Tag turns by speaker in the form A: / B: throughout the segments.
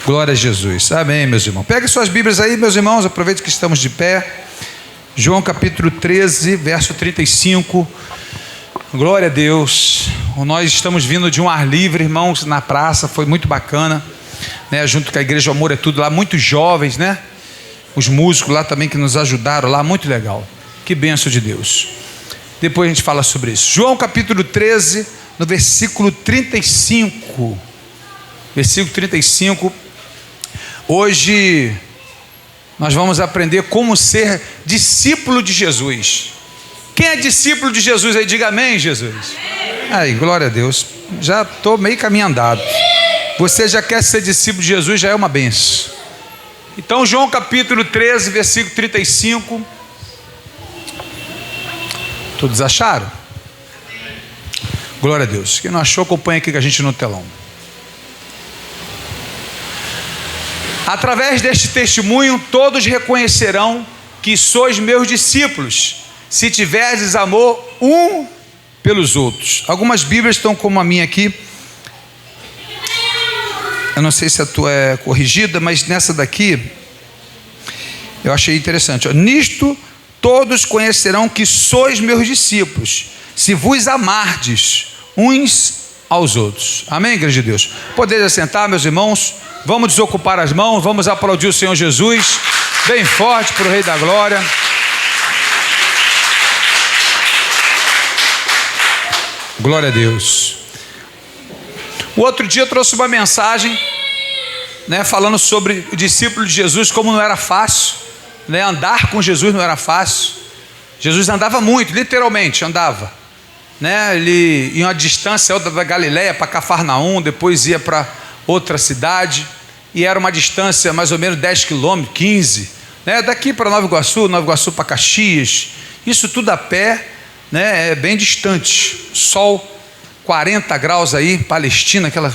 A: Glória a Jesus. Amém, meus irmãos. Pegue suas Bíblias aí, meus irmãos. Aproveite que estamos de pé. João capítulo 13, verso 35. Glória a Deus. Nós estamos vindo de um ar livre, irmãos, na praça. Foi muito bacana, né? Junto com a Igreja Amor é Tudo lá. Muitos jovens, né? Os músicos lá também que nos ajudaram lá. Muito legal. Que bênção de Deus. Depois a gente fala sobre isso. João capítulo 13, no versículo 35. Versículo 35. Hoje nós vamos aprender como ser discípulo de Jesus. Quem é discípulo de Jesus aí? Diga amém, Jesus. Aí, glória a Deus. Já estou meio caminho andado. Você já quer ser discípulo de Jesus, já é uma benção. Então, João capítulo 13, versículo 35. Todos acharam? Glória a Deus. Quem não achou, acompanha aqui com a gente no telão. Através deste testemunho, todos reconhecerão que sois meus discípulos, se tiverdes amor um pelos outros. Algumas Bíblias estão como a minha aqui. Eu não sei se a tua é corrigida, mas nessa daqui eu achei interessante. Nisto todos conhecerão que sois meus discípulos, se vos amardes uns aos outros. Amém, igreja de Deus? Podeis assentar, meus irmãos. Vamos desocupar as mãos, vamos aplaudir o Senhor Jesus, bem forte para o Rei da Glória. Glória a Deus. O outro dia eu trouxe uma mensagem, né, falando sobre o discípulo de Jesus, como não era fácil, né, andar com Jesus não era fácil. Jesus andava muito, literalmente andava, né, ele ia uma distância outra da Galileia para Cafarnaum, depois ia para outra cidade, e era uma distância mais ou menos 10 quilômetros, 15, né? Daqui para Nova Iguaçu para Caxias, isso tudo a pé, né? É bem distante, sol 40 graus aí, Palestina, aquela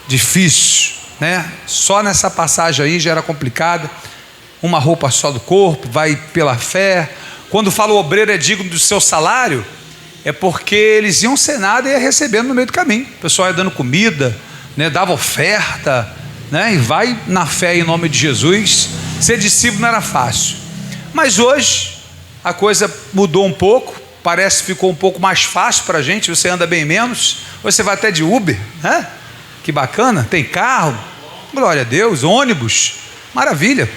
A: difícil, né? Só nessa passagem aí já era complicada, uma roupa só do corpo, vai pela fé. Quando fala o obreiro é digno do seu salário, é porque eles iam sem nada e ia recebendo no meio do caminho, o pessoal ia dando comida, né, dava oferta, né, e vai na fé em nome de Jesus. Ser discípulo não era fácil, mas hoje a coisa mudou um pouco, parece que ficou um pouco mais fácil para a gente. Você anda bem menos, você vai até de Uber, né? Que bacana, tem carro, glória a Deus, ônibus, maravilha.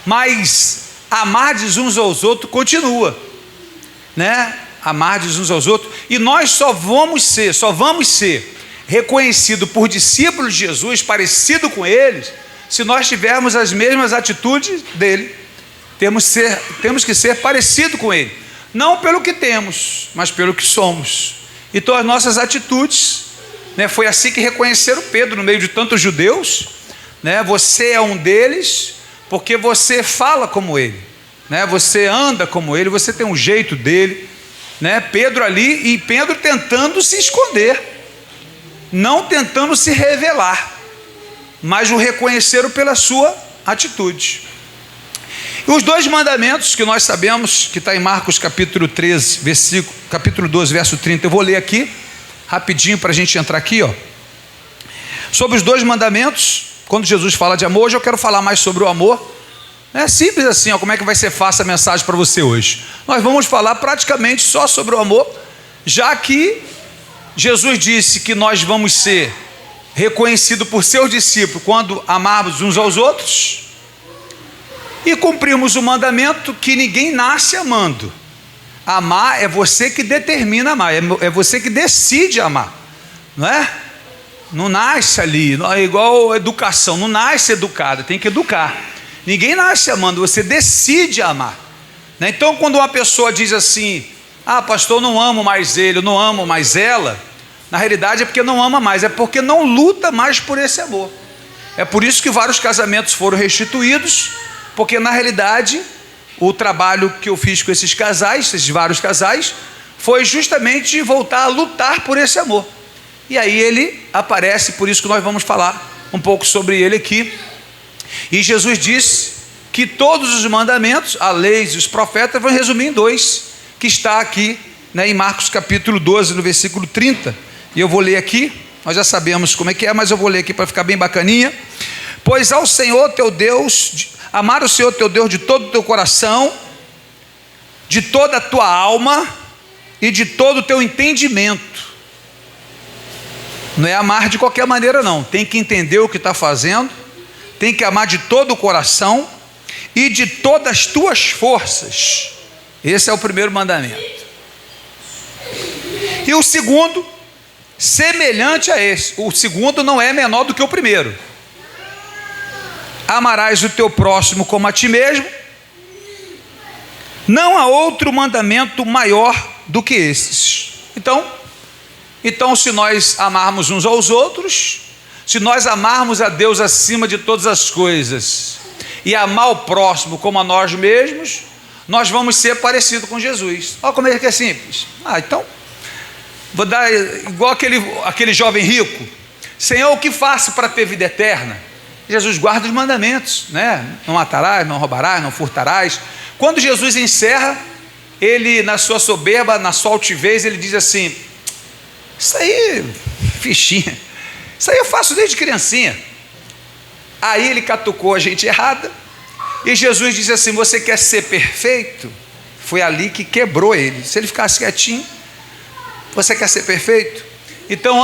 A: Mas amardes uns aos outros continua, né? Amardes uns aos outros, e nós só vamos ser reconhecido por discípulos de Jesus, parecido com eles, se nós tivermos as mesmas atitudes dele. Temos que ser parecido com ele, não pelo que temos, mas pelo que somos. Então as nossas atitudes, né, foi assim que reconheceram Pedro no meio de tantos judeus, né? Você é um deles porque você fala como ele, né? Você anda como ele, você tem um jeito dele, né? Pedro ali, e Pedro tentando se esconder, não tentando se revelar, mas o reconheceram pela sua atitude. E os dois mandamentos que nós sabemos, que está em Marcos capítulo 13, capítulo 12, verso 30, eu vou ler aqui, rapidinho para a gente entrar aqui, ó. Sobre os dois mandamentos, quando Jesus fala de amor, hoje eu quero falar mais sobre o amor. É simples assim, ó, como é que vai ser fácil a mensagem para você hoje? Nós vamos falar praticamente só sobre o amor, já que Jesus disse que nós vamos ser reconhecidos por seus discípulos quando amarmos uns aos outros e cumprirmos o mandamento que ninguém nasce amando. Amar é você que determina amar, é você que decide amar, não é? Não nasce ali, não é igual educação, não nasce educado, tem que educar. Ninguém nasce amando, você decide amar, né? Então quando uma pessoa diz assim: ah, pastor, eu não amo mais ele, eu não amo mais ela, na realidade é porque não ama mais, é porque não luta mais por esse amor. É por isso que vários casamentos foram restituídos, porque na realidade o trabalho que eu fiz com esses casais, esses vários casais, foi justamente voltar a lutar por esse amor. E aí ele aparece, por isso que nós vamos falar um pouco sobre ele aqui. E Jesus disse que todos os mandamentos, a lei e os profetas, vão resumir em dois, que está aqui, né, em Marcos capítulo 12, no versículo 30, e eu vou ler aqui. Nós já sabemos como é que é, mas eu vou ler aqui para ficar bem bacaninha. Pois ao Senhor teu Deus, amar o Senhor teu Deus de todo o teu coração, de toda a tua alma e de todo o teu entendimento. Não é amar de qualquer maneira não, tem que entender o que está fazendo, tem que amar de todo o coração e de todas as tuas forças. Esse é o primeiro mandamento. E o segundo, semelhante a esse. O segundo não é menor do que o primeiro. Amarás o teu próximo como a ti mesmo. Não há outro mandamento maior do que esses. Então, se nós amarmos uns aos outros, se nós amarmos a Deus acima de todas as coisas e amar o próximo como a nós mesmos, nós vamos ser parecidos com Jesus. Olha como é que é simples. Então, vou dar igual aquele jovem rico. Senhor, o que faço para ter vida eterna? Jesus guarda os mandamentos, né? Não matarás, não roubarás, não furtarás. Quando Jesus encerra, ele, na sua soberba, na sua altivez, ele diz assim: isso aí, fichinha, isso aí eu faço desde criancinha. Aí ele catucou a gente errada, e Jesus disse assim: você quer ser perfeito? Foi ali que quebrou ele. Se ele ficasse quietinho, você quer ser perfeito? Então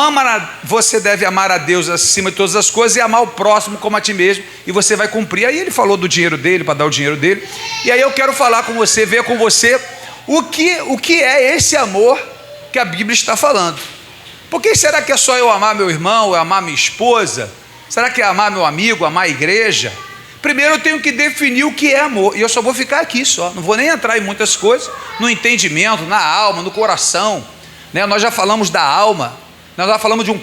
A: você deve amar a Deus acima de todas as coisas e amar o próximo como a ti mesmo, e você vai cumprir. Aí ele falou do dinheiro dele, para dar o dinheiro dele, e aí eu quero falar com você, ver com você o que é esse amor que a Bíblia está falando. Porque será que é só eu amar meu irmão, eu amar minha esposa? Será que é amar meu amigo, amar a igreja? Primeiro eu tenho que definir o que é amor, e eu só vou ficar aqui só, não vou nem entrar em muitas coisas, no entendimento, na alma, no coração, né? Nós já falamos da alma, nós já falamos de um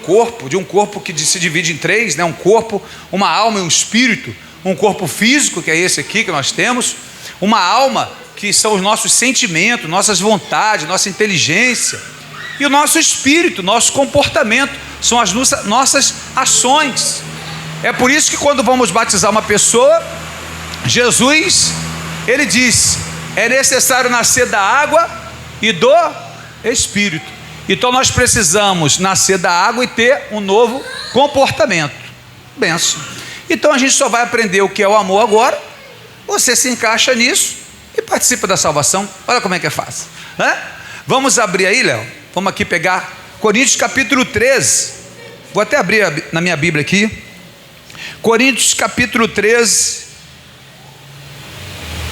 A: corpo que se divide em três, né? Um corpo, uma alma e um espírito. Um corpo físico, que é esse aqui que nós temos, uma alma, que são os nossos sentimentos, nossas vontades, nossa inteligência, e o nosso espírito, nosso comportamento, são as nossas ações. É por isso que quando vamos batizar uma pessoa, Jesus, ele diz: é necessário nascer da água e do Espírito. Então nós precisamos nascer da água e ter um novo comportamento. Benção. Então a gente só vai aprender o que é o amor agora. Você se encaixa nisso e participa da salvação. Olha como é que é fácil, né? Vamos abrir aí, Léo. Vamos aqui pegar Coríntios capítulo 13. Vou até abrir na minha Bíblia aqui. Coríntios capítulo 13.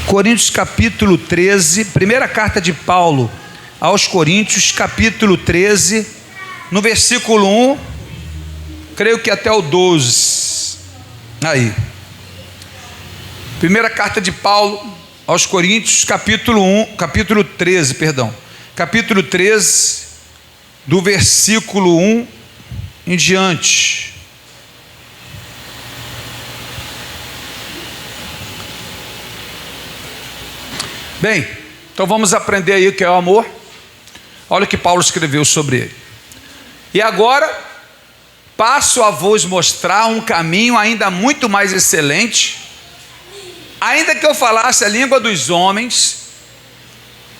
A: Coríntios capítulo 13. Primeira carta de Paulo aos Coríntios, capítulo 13, no versículo 1, creio que até o 12. Aí. Primeira carta de Paulo aos Coríntios, capítulo 13, capítulo 13, do versículo 1 em diante. Bem, então vamos aprender aí o que é o amor. Olha o que Paulo escreveu sobre ele. E agora passo a vos mostrar um caminho ainda muito mais excelente. Ainda que eu falasse a língua dos homens,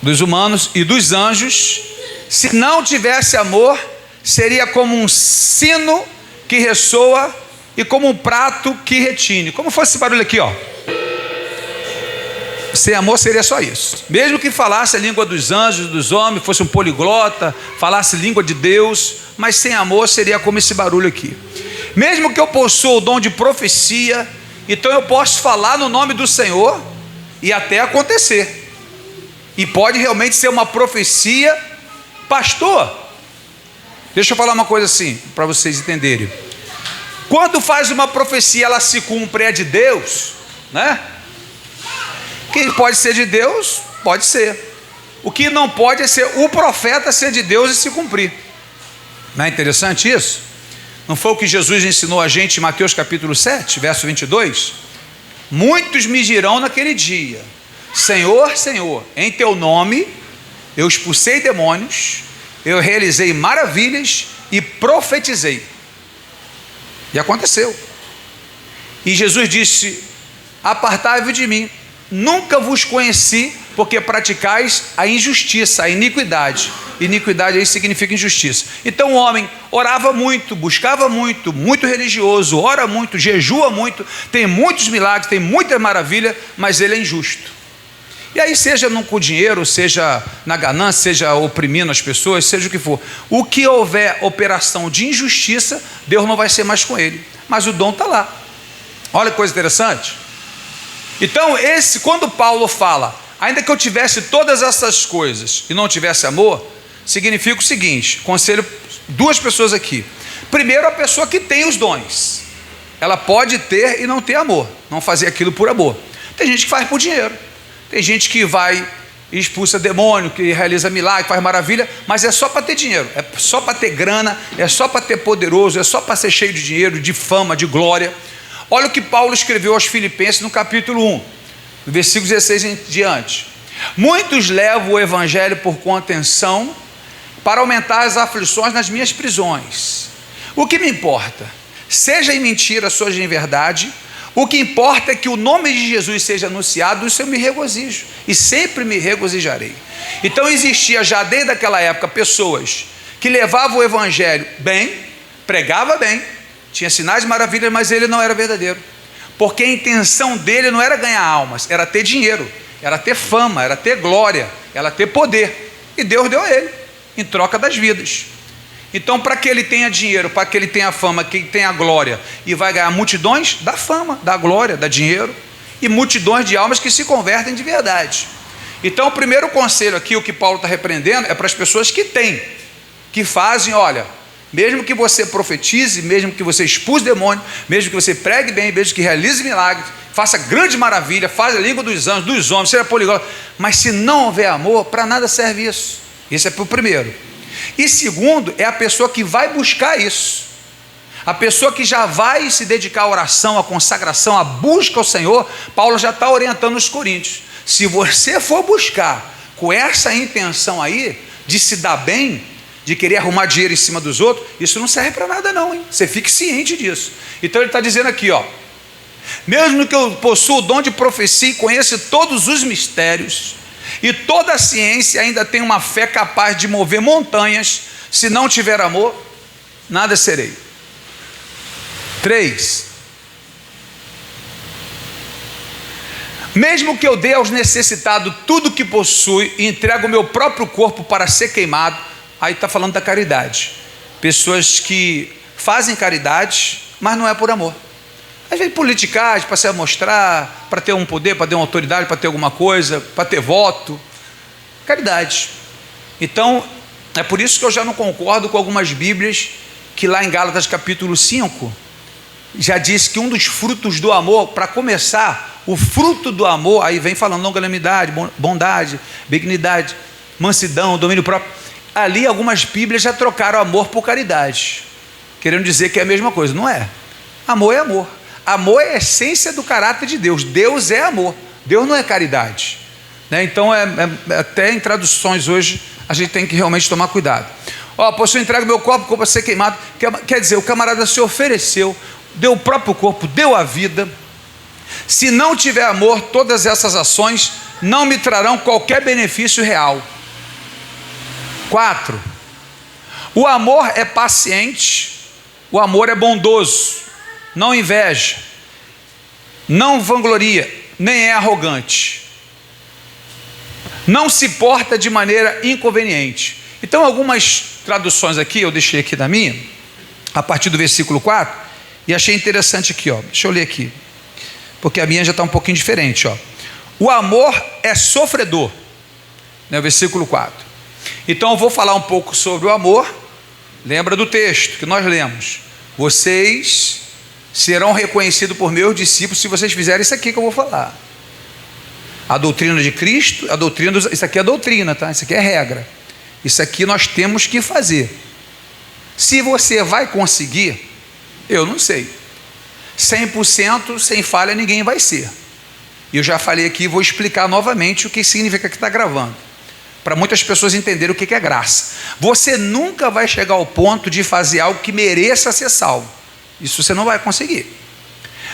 A: dos humanos e dos anjos, se não tivesse amor, seria como um sino que ressoa e como um prato que retine. Como fosse esse barulho aqui, ó. Sem amor seria só isso. Mesmo que falasse a língua dos anjos, dos homens, fosse um poliglota, falasse língua de Deus, mas sem amor seria como esse barulho aqui. Mesmo que eu possua o dom de profecia, então eu posso falar no nome do Senhor e até acontecer. E pode realmente ser uma profecia. Pastor, deixa eu falar uma coisa assim, para vocês entenderem. Quando faz uma profecia, ela se cumpre, é de Deus, né? Que pode ser de Deus, pode ser. O que não pode é ser o profeta ser de Deus e se cumprir. Não é interessante isso? Não foi o que Jesus ensinou a gente em Mateus capítulo 7, verso 22? Muitos me dirão naquele dia: Senhor, Senhor, em teu nome eu expulsei demônios, eu realizei maravilhas e profetizei. E aconteceu. E Jesus disse: apartai-vos de mim, nunca vos conheci, porque praticais a injustiça, a iniquidade. Iniquidade aí significa injustiça. Então o homem orava muito, buscava muito, muito religioso, ora muito, jejua muito, tem muitos milagres, tem muita maravilha, mas ele é injusto. E aí, seja com dinheiro, seja na ganância, seja oprimindo as pessoas, seja o que for, o que houver operação de injustiça, Deus não vai ser mais com ele, mas o dom está lá. Olha que coisa interessante. Então, quando Paulo fala, ainda que eu tivesse todas essas coisas e não tivesse amor, significa o seguinte, conselho duas pessoas aqui. Primeiro, a pessoa que tem os dons, ela pode ter e não ter amor, não fazer aquilo por amor. Tem gente que faz por dinheiro, tem gente que vai e expulsa demônio, que realiza milagre, faz maravilha, mas é só para ter dinheiro, é só para ter grana, é só para ter poderoso, é só para ser cheio de dinheiro, de fama, de glória. Olha o que Paulo escreveu aos Filipenses no capítulo 1, versículo 16 em diante. Muitos levam o evangelho por contenção para aumentar as aflições nas minhas prisões. O que me importa? Seja em mentira, seja em verdade, o que importa é que o nome de Jesus seja anunciado, isso eu me regozijo, e sempre me regozijarei. Então existia já desde aquela época pessoas que levavam o evangelho bem, pregava bem, tinha sinais e maravilhas, mas ele não era verdadeiro, porque a intenção dele não era ganhar almas, era ter dinheiro, era ter fama, era ter glória, era ter poder, e Deus deu a ele, em troca das vidas. Então, para que ele tenha dinheiro, para que ele tenha fama, que ele tenha glória, e vai ganhar multidões, dá fama, dá glória, dá dinheiro, e multidões de almas que se convertem de verdade. Então, o primeiro conselho aqui, o que Paulo está repreendendo, é para as pessoas que têm, que fazem, olha, mesmo que você profetize, mesmo que você expulse demônio, mesmo que você pregue bem, mesmo que realize milagres, faça grande maravilha, faça a língua dos anjos, dos homens, seja poliglota, mas se não houver amor, para nada serve isso. Isso é para o primeiro. E segundo, é a pessoa que vai buscar isso, a pessoa que já vai se dedicar à oração, à consagração, à busca ao Senhor. Paulo já está orientando os coríntios, se você for buscar com essa intenção aí, de se dar bem, de querer arrumar dinheiro em cima dos outros, isso não serve para nada não, hein? Você fique ciente disso. Então ele está dizendo aqui, ó, mesmo que eu possua o dom de profecia e conheça todos os mistérios, e toda a ciência, ainda tem uma fé capaz de mover montanhas, se não tiver amor, nada serei. 3. Mesmo que eu dê aos necessitados tudo que possui e entregue o meu próprio corpo para ser queimado, aí está falando da caridade. Pessoas que fazem caridade, mas não é por amor. Às vezes politicagem, para se mostrar, para ter um poder, para ter uma autoridade, para ter alguma coisa, para ter voto. Caridade. Então, é por isso que eu já não concordo com algumas bíblias, que lá em Gálatas capítulo 5, já diz que um dos frutos do amor, para começar, o fruto do amor, aí vem falando longanimidade, bondade, benignidade, mansidão, domínio próprio. Ali algumas bíblias já trocaram amor por caridade, querendo dizer que é a mesma coisa. Não é. Amor é amor. Amor é a essência do caráter de Deus. Deus é amor. Deus não é caridade, né? Então, até em traduções hoje, a gente tem que realmente tomar cuidado. Ó, pois eu entrego meu corpo para ser queimado. Quer dizer, o camarada se ofereceu, deu o próprio corpo, deu a vida. Se não tiver amor, todas essas ações não me trarão qualquer benefício real. 4. O amor é paciente, o amor é bondoso, não inveja, não vangloria, nem é arrogante, não se porta de maneira inconveniente. Então, algumas traduções aqui, eu deixei aqui da minha, a partir do versículo 4, e achei interessante aqui, ó. Deixa eu ler aqui, porque a minha já está um pouquinho diferente, ó. O amor é sofredor, né, versículo 4. Então eu vou falar um pouco sobre o amor. Lembra do texto que nós lemos: vocês serão reconhecidos por meus discípulos se vocês fizerem isso aqui que eu vou falar. A doutrina de Cristo, a doutrina isso aqui é doutrina, tá? Isso aqui é regra. Isso aqui nós temos que fazer. Se você vai conseguir, eu não sei. 100% sem falha ninguém vai ser. E eu já falei aqui, vou explicar novamente o que significa que está gravando, para muitas pessoas entenderem o que é graça. Você nunca vai chegar ao ponto de fazer algo que mereça ser salvo. Isso você não vai conseguir.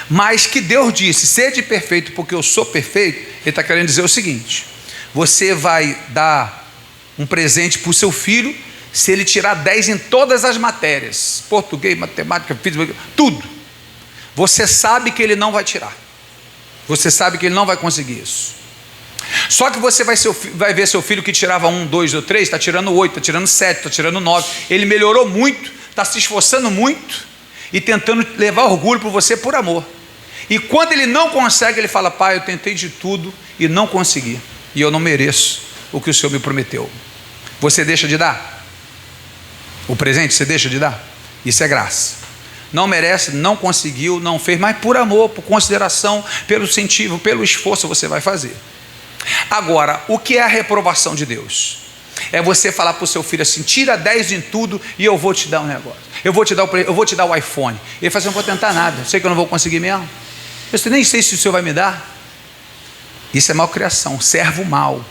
A: Mas que Deus disse, sede perfeito porque eu sou perfeito, Ele está querendo dizer o seguinte: você vai dar um presente para o seu filho se ele tirar 10 em todas as matérias, português, matemática, física, tudo. Você sabe que ele não vai tirar, você sabe que ele não vai conseguir isso. Só que você vai ver seu filho que tirava 1, 2 ou 3, está tirando 8, está tirando 7, está tirando 9, ele melhorou muito, está se esforçando muito e tentando levar orgulho para você por amor. E quando ele não consegue, ele fala: pai, eu tentei de tudo e não consegui, e eu não mereço o que o Senhor me prometeu. Você deixa de dar o presente? Você deixa de dar? Isso é graça. Não merece, não conseguiu, não fez, mas por amor, por consideração, pelo incentivo, pelo esforço você vai fazer. Agora, o que é a reprovação de Deus? É você falar para o seu filho assim: tira 10 em tudo e eu vou te dar um negócio, eu vou te dar o iPhone. Ele fala assim: não vou tentar nada, sei que eu não vou conseguir mesmo, eu nem sei se o Senhor vai me dar. Isso é malcriação, servo mau.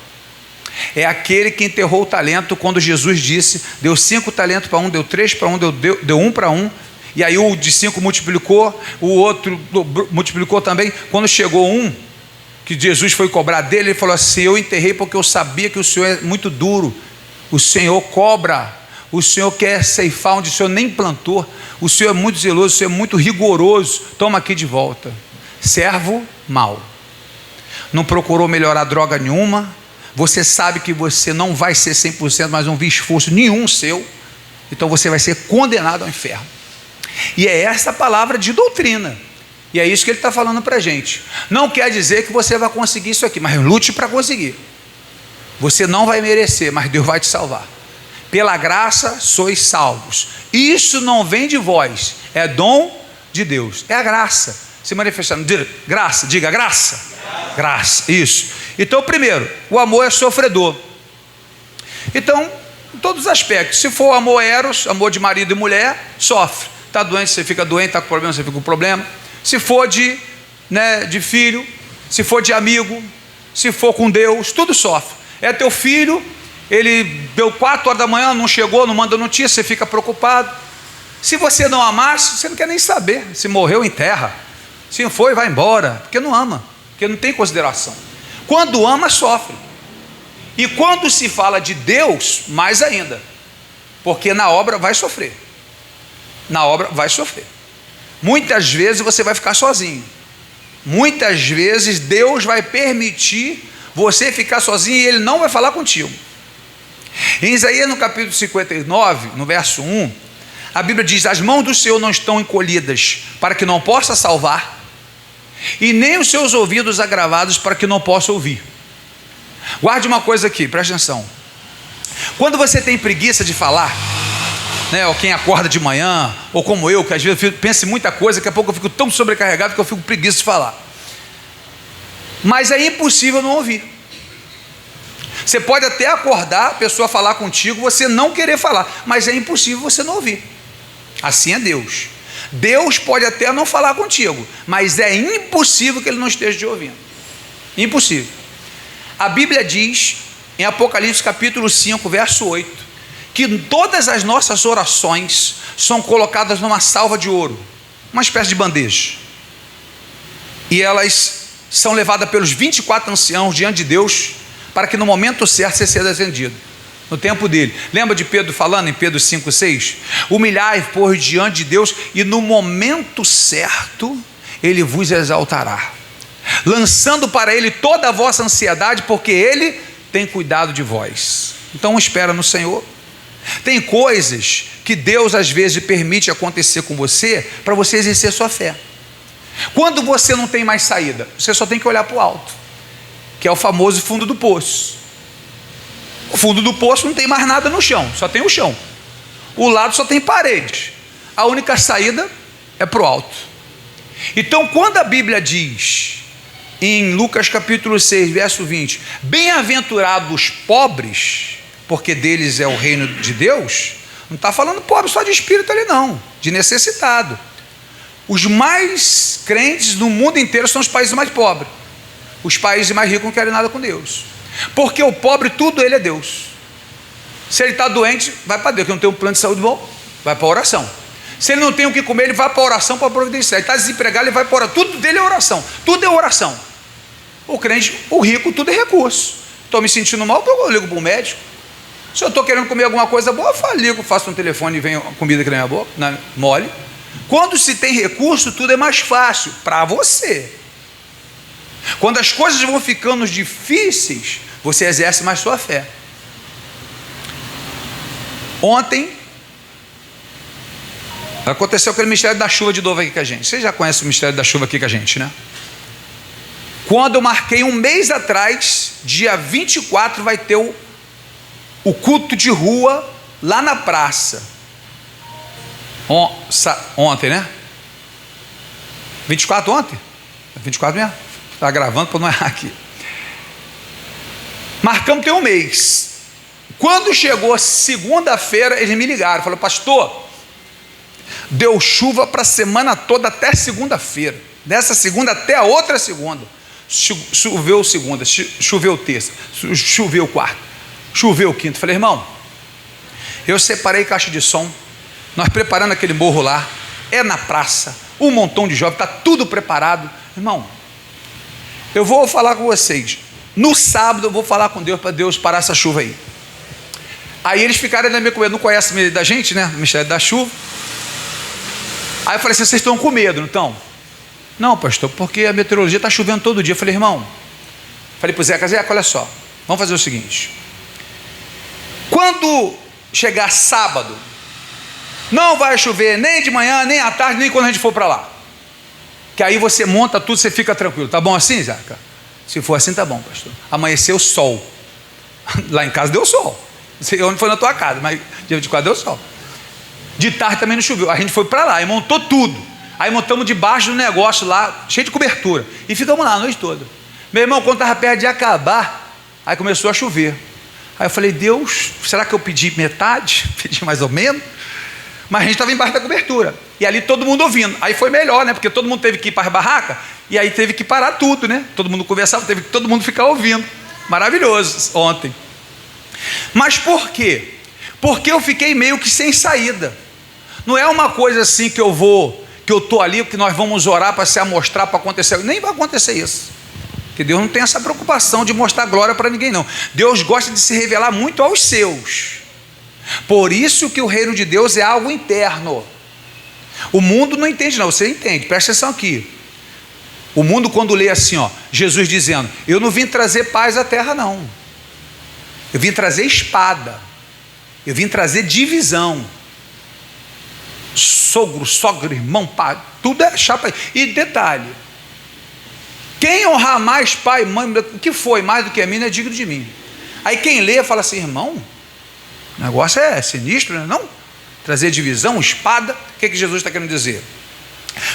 A: É aquele que enterrou o talento quando Jesus disse: deu 5 talentos para um, deu 3 para um, deu 1 para um, e aí o de 5 multiplicou, o outro multiplicou também. Quando chegou um, que Jesus foi cobrar dele, ele falou assim: eu enterrei porque eu sabia que o Senhor é muito duro, o Senhor cobra, o Senhor quer ceifar onde o Senhor nem plantou, o Senhor é muito zeloso, o Senhor é muito rigoroso, toma aqui de volta. Servo mau, não procurou melhorar droga nenhuma, você sabe que você não vai ser 100%, mas não vi esforço nenhum seu, então você vai ser condenado ao inferno. E é essa palavra de doutrina, e é isso que ele está falando para a gente. Não quer dizer que você vai conseguir isso aqui, mas lute para conseguir. Você não vai merecer, mas Deus vai te salvar. Pela graça sois salvos. Isso não vem de vós, é dom de Deus, é a graça se manifestando. Graça, diga graça. Graça, isso. Então, primeiro, o amor é sofredor. Então, em todos os aspectos, se for amor eros, amor de marido e mulher, sofre. Está doente, você fica doente, está com problema, você fica com problema. Se for de filho, se for de amigo, se for com Deus, tudo sofre. É teu filho, ele deu 4 horas da manhã, não chegou, não manda notícia, você fica preocupado. Se você não amasse, você não quer nem saber. Se morreu, enterra. Se não foi, vai embora, porque não ama, porque não tem consideração. Quando ama, sofre. E quando se fala de Deus, mais ainda, porque na obra vai sofrer. Na obra vai sofrer. Muitas vezes você vai ficar sozinho. Muitas vezes Deus vai permitir você ficar sozinho e Ele não vai falar contigo. Em Isaías, no capítulo 59, no verso 1, a Bíblia diz: as mãos do Senhor não estão encolhidas para que não possa salvar, e nem os seus ouvidos agravados para que não possa ouvir. Guarde uma coisa aqui, preste atenção. Quando você tem preguiça de falar, ou quem acorda de manhã, ou como eu, que às vezes penso em muita coisa, daqui a pouco eu fico tão sobrecarregado que eu fico com preguiça de falar. Mas é impossível não ouvir. Você pode até acordar, a pessoa falar contigo, você não querer falar, mas é impossível você não ouvir. Assim é Deus. Deus pode até não falar contigo, mas é impossível que Ele não esteja te ouvindo. Impossível. A Bíblia diz, em Apocalipse capítulo 5, verso 8, que todas as nossas orações são colocadas numa salva de ouro, uma espécie de bandeja, e elas são levadas pelos 24 anciãos diante de Deus, para que no momento certo você seja atendido, no tempo dele. Lembra de Pedro falando em Pedro 5,6? Humilhai, pois, diante de Deus, e no momento certo Ele vos exaltará, lançando para Ele toda a vossa ansiedade, porque Ele tem cuidado de vós. Então espera no Senhor. Tem coisas que Deus às vezes permite acontecer com você, para você exercer sua fé. Quando você não tem mais saída, você só tem que olhar para o alto, que é o famoso fundo do poço. O fundo do poço não tem mais nada no chão, só tem o chão. O lado só tem parede. A única saída é para o alto. Então, quando a Bíblia diz, em Lucas capítulo 6, verso 20, bem-aventurados os pobres, porque deles é o reino de Deus, não está falando pobre só de espírito ali não, de necessitado. Os mais crentes no mundo inteiro são os países mais pobres. Os países mais ricos não querem nada com Deus, porque o pobre, tudo ele é Deus. Se ele está doente, vai para Deus, que não tem um plano de saúde bom, vai para a oração. Se ele não tem o que comer, ele vai para a oração para providenciar. Ele está desempregado, ele vai para a oração. Tudo dele é oração, tudo é oração. O crente, o rico, tudo é recurso. Estou me sentindo mal, eu ligo para o médico. Se eu estou querendo comer alguma coisa boa, eu ligo, faço um telefone e vem a comida aqui na minha boca, mole. Quando se tem recurso, tudo é mais fácil para você. Quando as coisas vão ficando difíceis, você exerce mais sua fé. Ontem aconteceu aquele mistério da chuva de novo aqui com a gente. Você já conhece o mistério da chuva aqui com a gente, né? Quando eu marquei um mês atrás, dia 24, vai ter o culto de rua lá na praça. Ontem, né? 24 ontem? 24 mesmo? Está gravando para não errar aqui. Marcamos tem um mês. Quando chegou segunda-feira, eles me ligaram. Falaram, pastor, deu chuva para a semana toda até segunda-feira. Dessa segunda até a outra segunda. Choveu segunda, choveu terça, choveu quarta, choveu quinta. Falei, irmão, eu separei caixa de som, nós preparando aquele morro lá, é na praça, um montão de jovens, está tudo preparado. Irmão, eu vou falar com vocês, no sábado eu vou falar com Deus, para Deus parar essa chuva aí. Aí eles ficaram ainda meio com medo, não conhecem da gente, né, o mistério da chuva. Aí eu falei assim, vocês estão com medo, não estão? Não, pastor, porque a meteorologia está chovendo todo dia. Eu falei, irmão, falei para o Zeca, olha só, vamos fazer o seguinte, quando chegar sábado, não vai chover nem de manhã, nem à tarde, nem quando a gente for para lá, que aí você monta tudo, você fica tranquilo, tá bom assim, Zeca? Se for assim, tá bom, pastor. Amanheceu sol, lá em casa deu sol, não sei onde foi na tua casa, mas dia 24 deu sol, de tarde também não choveu, a gente foi para lá e montou tudo. Aí montamos debaixo do negócio lá, cheio de cobertura, e ficamos lá a noite toda. Meu irmão, quando estava perto de acabar, aí começou a chover. Aí eu falei, Deus, será que eu pedi metade? Pedi mais ou menos? Mas a gente estava embaixo da cobertura, e ali todo mundo ouvindo. Aí foi melhor, né? Porque todo mundo teve que ir para as barracas, e aí teve que parar tudo, né? Todo mundo conversava, teve que todo mundo ficar ouvindo. Maravilhoso ontem. Mas por quê? Porque eu fiquei meio que sem saída. Não é uma coisa assim que eu estou ali, que nós vamos orar para se amostrar, para acontecer. Nem vai acontecer isso. Porque Deus não tem essa preocupação de mostrar glória para ninguém, não. Deus gosta de se revelar muito aos seus. Por isso que o reino de Deus é algo interno. O mundo não entende, não. Você entende, presta atenção aqui. O mundo, quando lê assim, ó, Jesus dizendo, eu não vim trazer paz à terra, não. Eu vim trazer espada. Eu vim trazer divisão. Sogro, sogra, irmão, pai, tudo é chapa. E detalhe, quem honrar mais pai, mãe, o que foi mais do que a mim, não é digno de mim. Aí quem lê fala assim, irmão, o negócio é sinistro, né? Não? Trazer divisão, espada. O que Jesus está querendo dizer?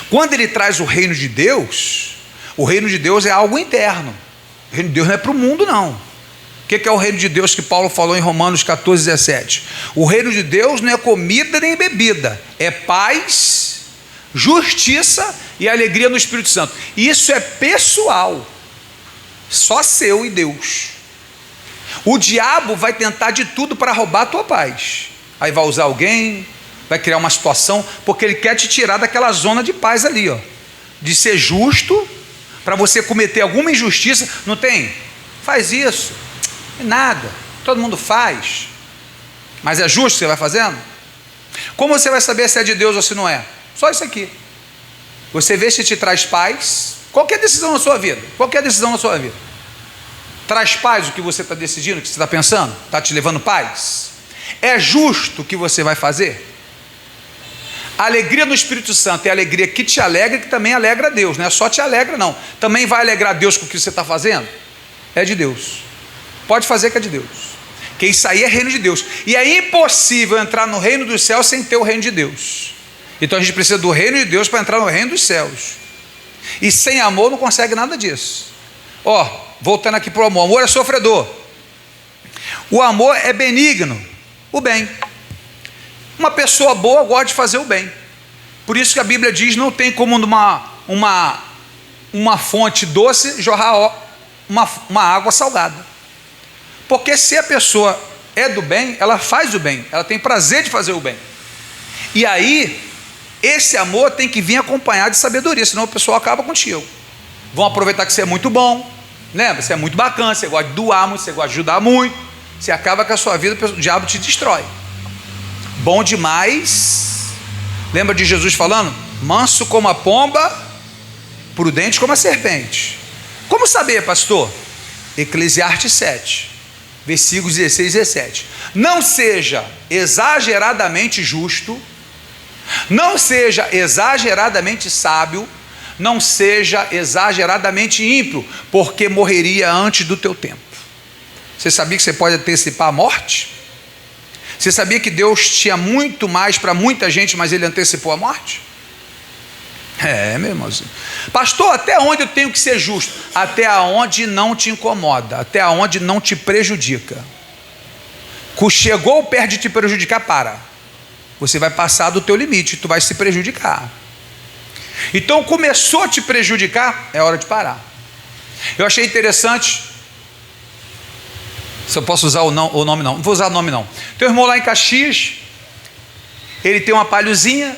A: Quando ele traz o reino de Deus é algo interno. O reino de Deus não é para o mundo, não. O que é o reino de Deus que Paulo falou em Romanos 14, 17? O reino de Deus não é comida nem bebida, é paz, justiça e alegria no Espírito Santo. Isso é pessoal, só seu e Deus. O diabo vai tentar de tudo para roubar a tua paz. Aí vai usar alguém, vai criar uma situação, porque ele quer te tirar daquela zona de paz ali, ó, de ser justo, para você cometer alguma injustiça. Não tem? Faz isso. Nada, todo mundo faz, mas é justo que você vai fazendo? Como você vai saber se é de Deus ou se não é? Só isso aqui. Você vê se te traz paz. Qualquer decisão na sua vida, traz paz o que você está decidindo, o que você está pensando? Está te levando paz? É justo o que você vai fazer? A alegria no Espírito Santo é a alegria que te alegra e que também alegra a Deus. Não é só te alegra, não. Também vai alegrar Deus com o que você está fazendo? É de Deus. Pode fazer que é de Deus, que isso aí é reino de Deus, e é impossível entrar no reino dos céus sem ter o reino de Deus. Então a gente precisa do reino de Deus para entrar no reino dos céus, e sem amor não consegue nada disso. Ó, voltando aqui para o amor é sofredor, o amor é benigno, o bem. Uma pessoa boa gosta de fazer o bem, por isso que a Bíblia diz, não tem como uma fonte doce jorrar uma água salgada. Porque se a pessoa é do bem, ela faz o bem, ela tem prazer de fazer o bem. E aí, esse amor tem que vir acompanhado de sabedoria, senão o pessoal acaba contigo. Vão aproveitar que você é muito bom, né? Você é muito bacana, você gosta de doar muito, você gosta de ajudar muito, você acaba com a sua vida, o diabo te destrói. Bom demais. Lembra de Jesus falando? Manso como a pomba, prudente como a serpente. Como saber, pastor? Eclesiastes 7, versículos 16 e 17. Não seja exageradamente justo, não seja exageradamente sábio, não seja exageradamente ímpio, porque morreria antes do teu tempo. Você sabia que você pode antecipar a morte? Você sabia que Deus tinha muito mais para muita gente, mas Ele antecipou a morte? Meu irmãozinho. Pastor, até onde eu tenho que ser justo? Até onde não te incomoda, até onde não te prejudica. Chegou perto de te prejudicar, para. Você vai passar do teu limite, tu vai se prejudicar. Então começou a te prejudicar, é hora de parar. Eu achei interessante. Se eu posso usar o nome não vou usar o nome não. Tem um irmão lá em Caxias, ele tem uma palhozinha.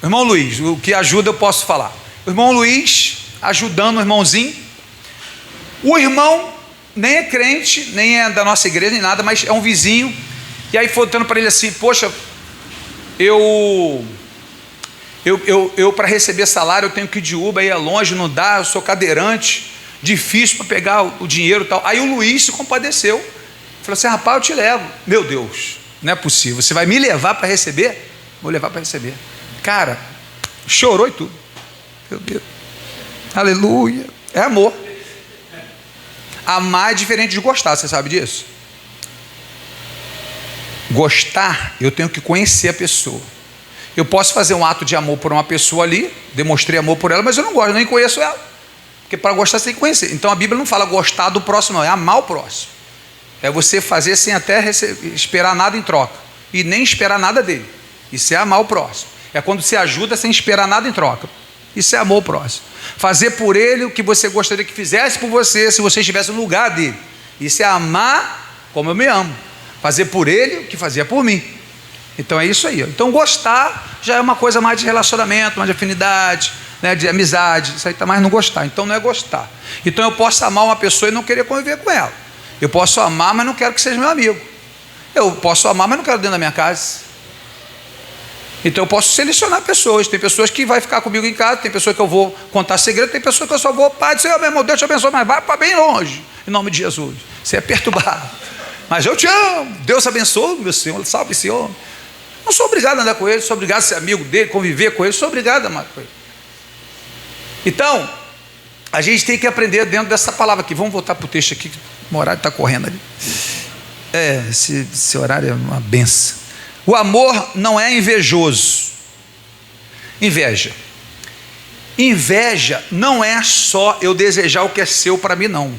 A: O irmão Luiz, o que ajuda eu posso falar. O irmão Luiz ajudando o irmãozinho. O irmão nem é crente, nem é da nossa igreja, nem nada, mas é um vizinho. E aí foi dando para ele assim: poxa, eu para receber salário eu tenho que ir de Uber, aí é longe, não dá, eu sou cadeirante, difícil para pegar o dinheiro e tal. Aí o Luiz se compadeceu, falou assim: rapaz, eu te levo. Meu Deus, não é possível, você vai me levar para receber? Vou levar para receber. Cara, chorou e tudo. Meu Deus, aleluia, é amor. Amar é diferente de gostar, você sabe disso? Gostar, eu tenho que conhecer a pessoa. Eu posso fazer um ato de amor por uma pessoa ali, demonstrei amor por ela, mas eu não gosto, eu nem conheço ela. Porque para gostar você tem que conhecer. Então a Bíblia não fala gostar do próximo, não, é amar o próximo. É você fazer sem até esperar nada em troca, e nem esperar nada dele. Isso é amar o próximo. É quando você ajuda sem esperar nada em troca. Isso é amor ao próximo. Fazer por ele o que você gostaria que fizesse por você, se você estivesse no lugar dele. Isso é amar como eu me amo. Fazer por ele o que fazia por mim. Então é isso aí. Então gostar já é uma coisa mais de relacionamento, mais de afinidade, né, de amizade. Isso aí está mais no gostar. Então não é gostar. Então eu posso amar uma pessoa e não querer conviver com ela. Eu posso amar, mas não quero que seja meu amigo. Eu posso amar, mas não quero dentro da minha casa. Então eu posso selecionar pessoas. Tem pessoas que vai ficar comigo em casa, tem pessoas que eu vou contar segredo, tem pessoas que eu só vou, Pai do Senhor, meu irmão, Deus te abençoe, mas vai para bem longe, em nome de Jesus. Você é perturbado, mas eu te amo, Deus abençoe, meu Senhor, salve esse homem. Não sou obrigado a andar com ele, sou obrigado a ser amigo dele, conviver com ele, sou obrigado a amar com ele. Então, a gente tem que aprender dentro dessa palavra aqui. Vamos voltar para o texto aqui, que o horário está correndo ali. Esse horário é uma benção. O amor não é invejoso. Inveja não é só eu desejar o que é seu para mim, não.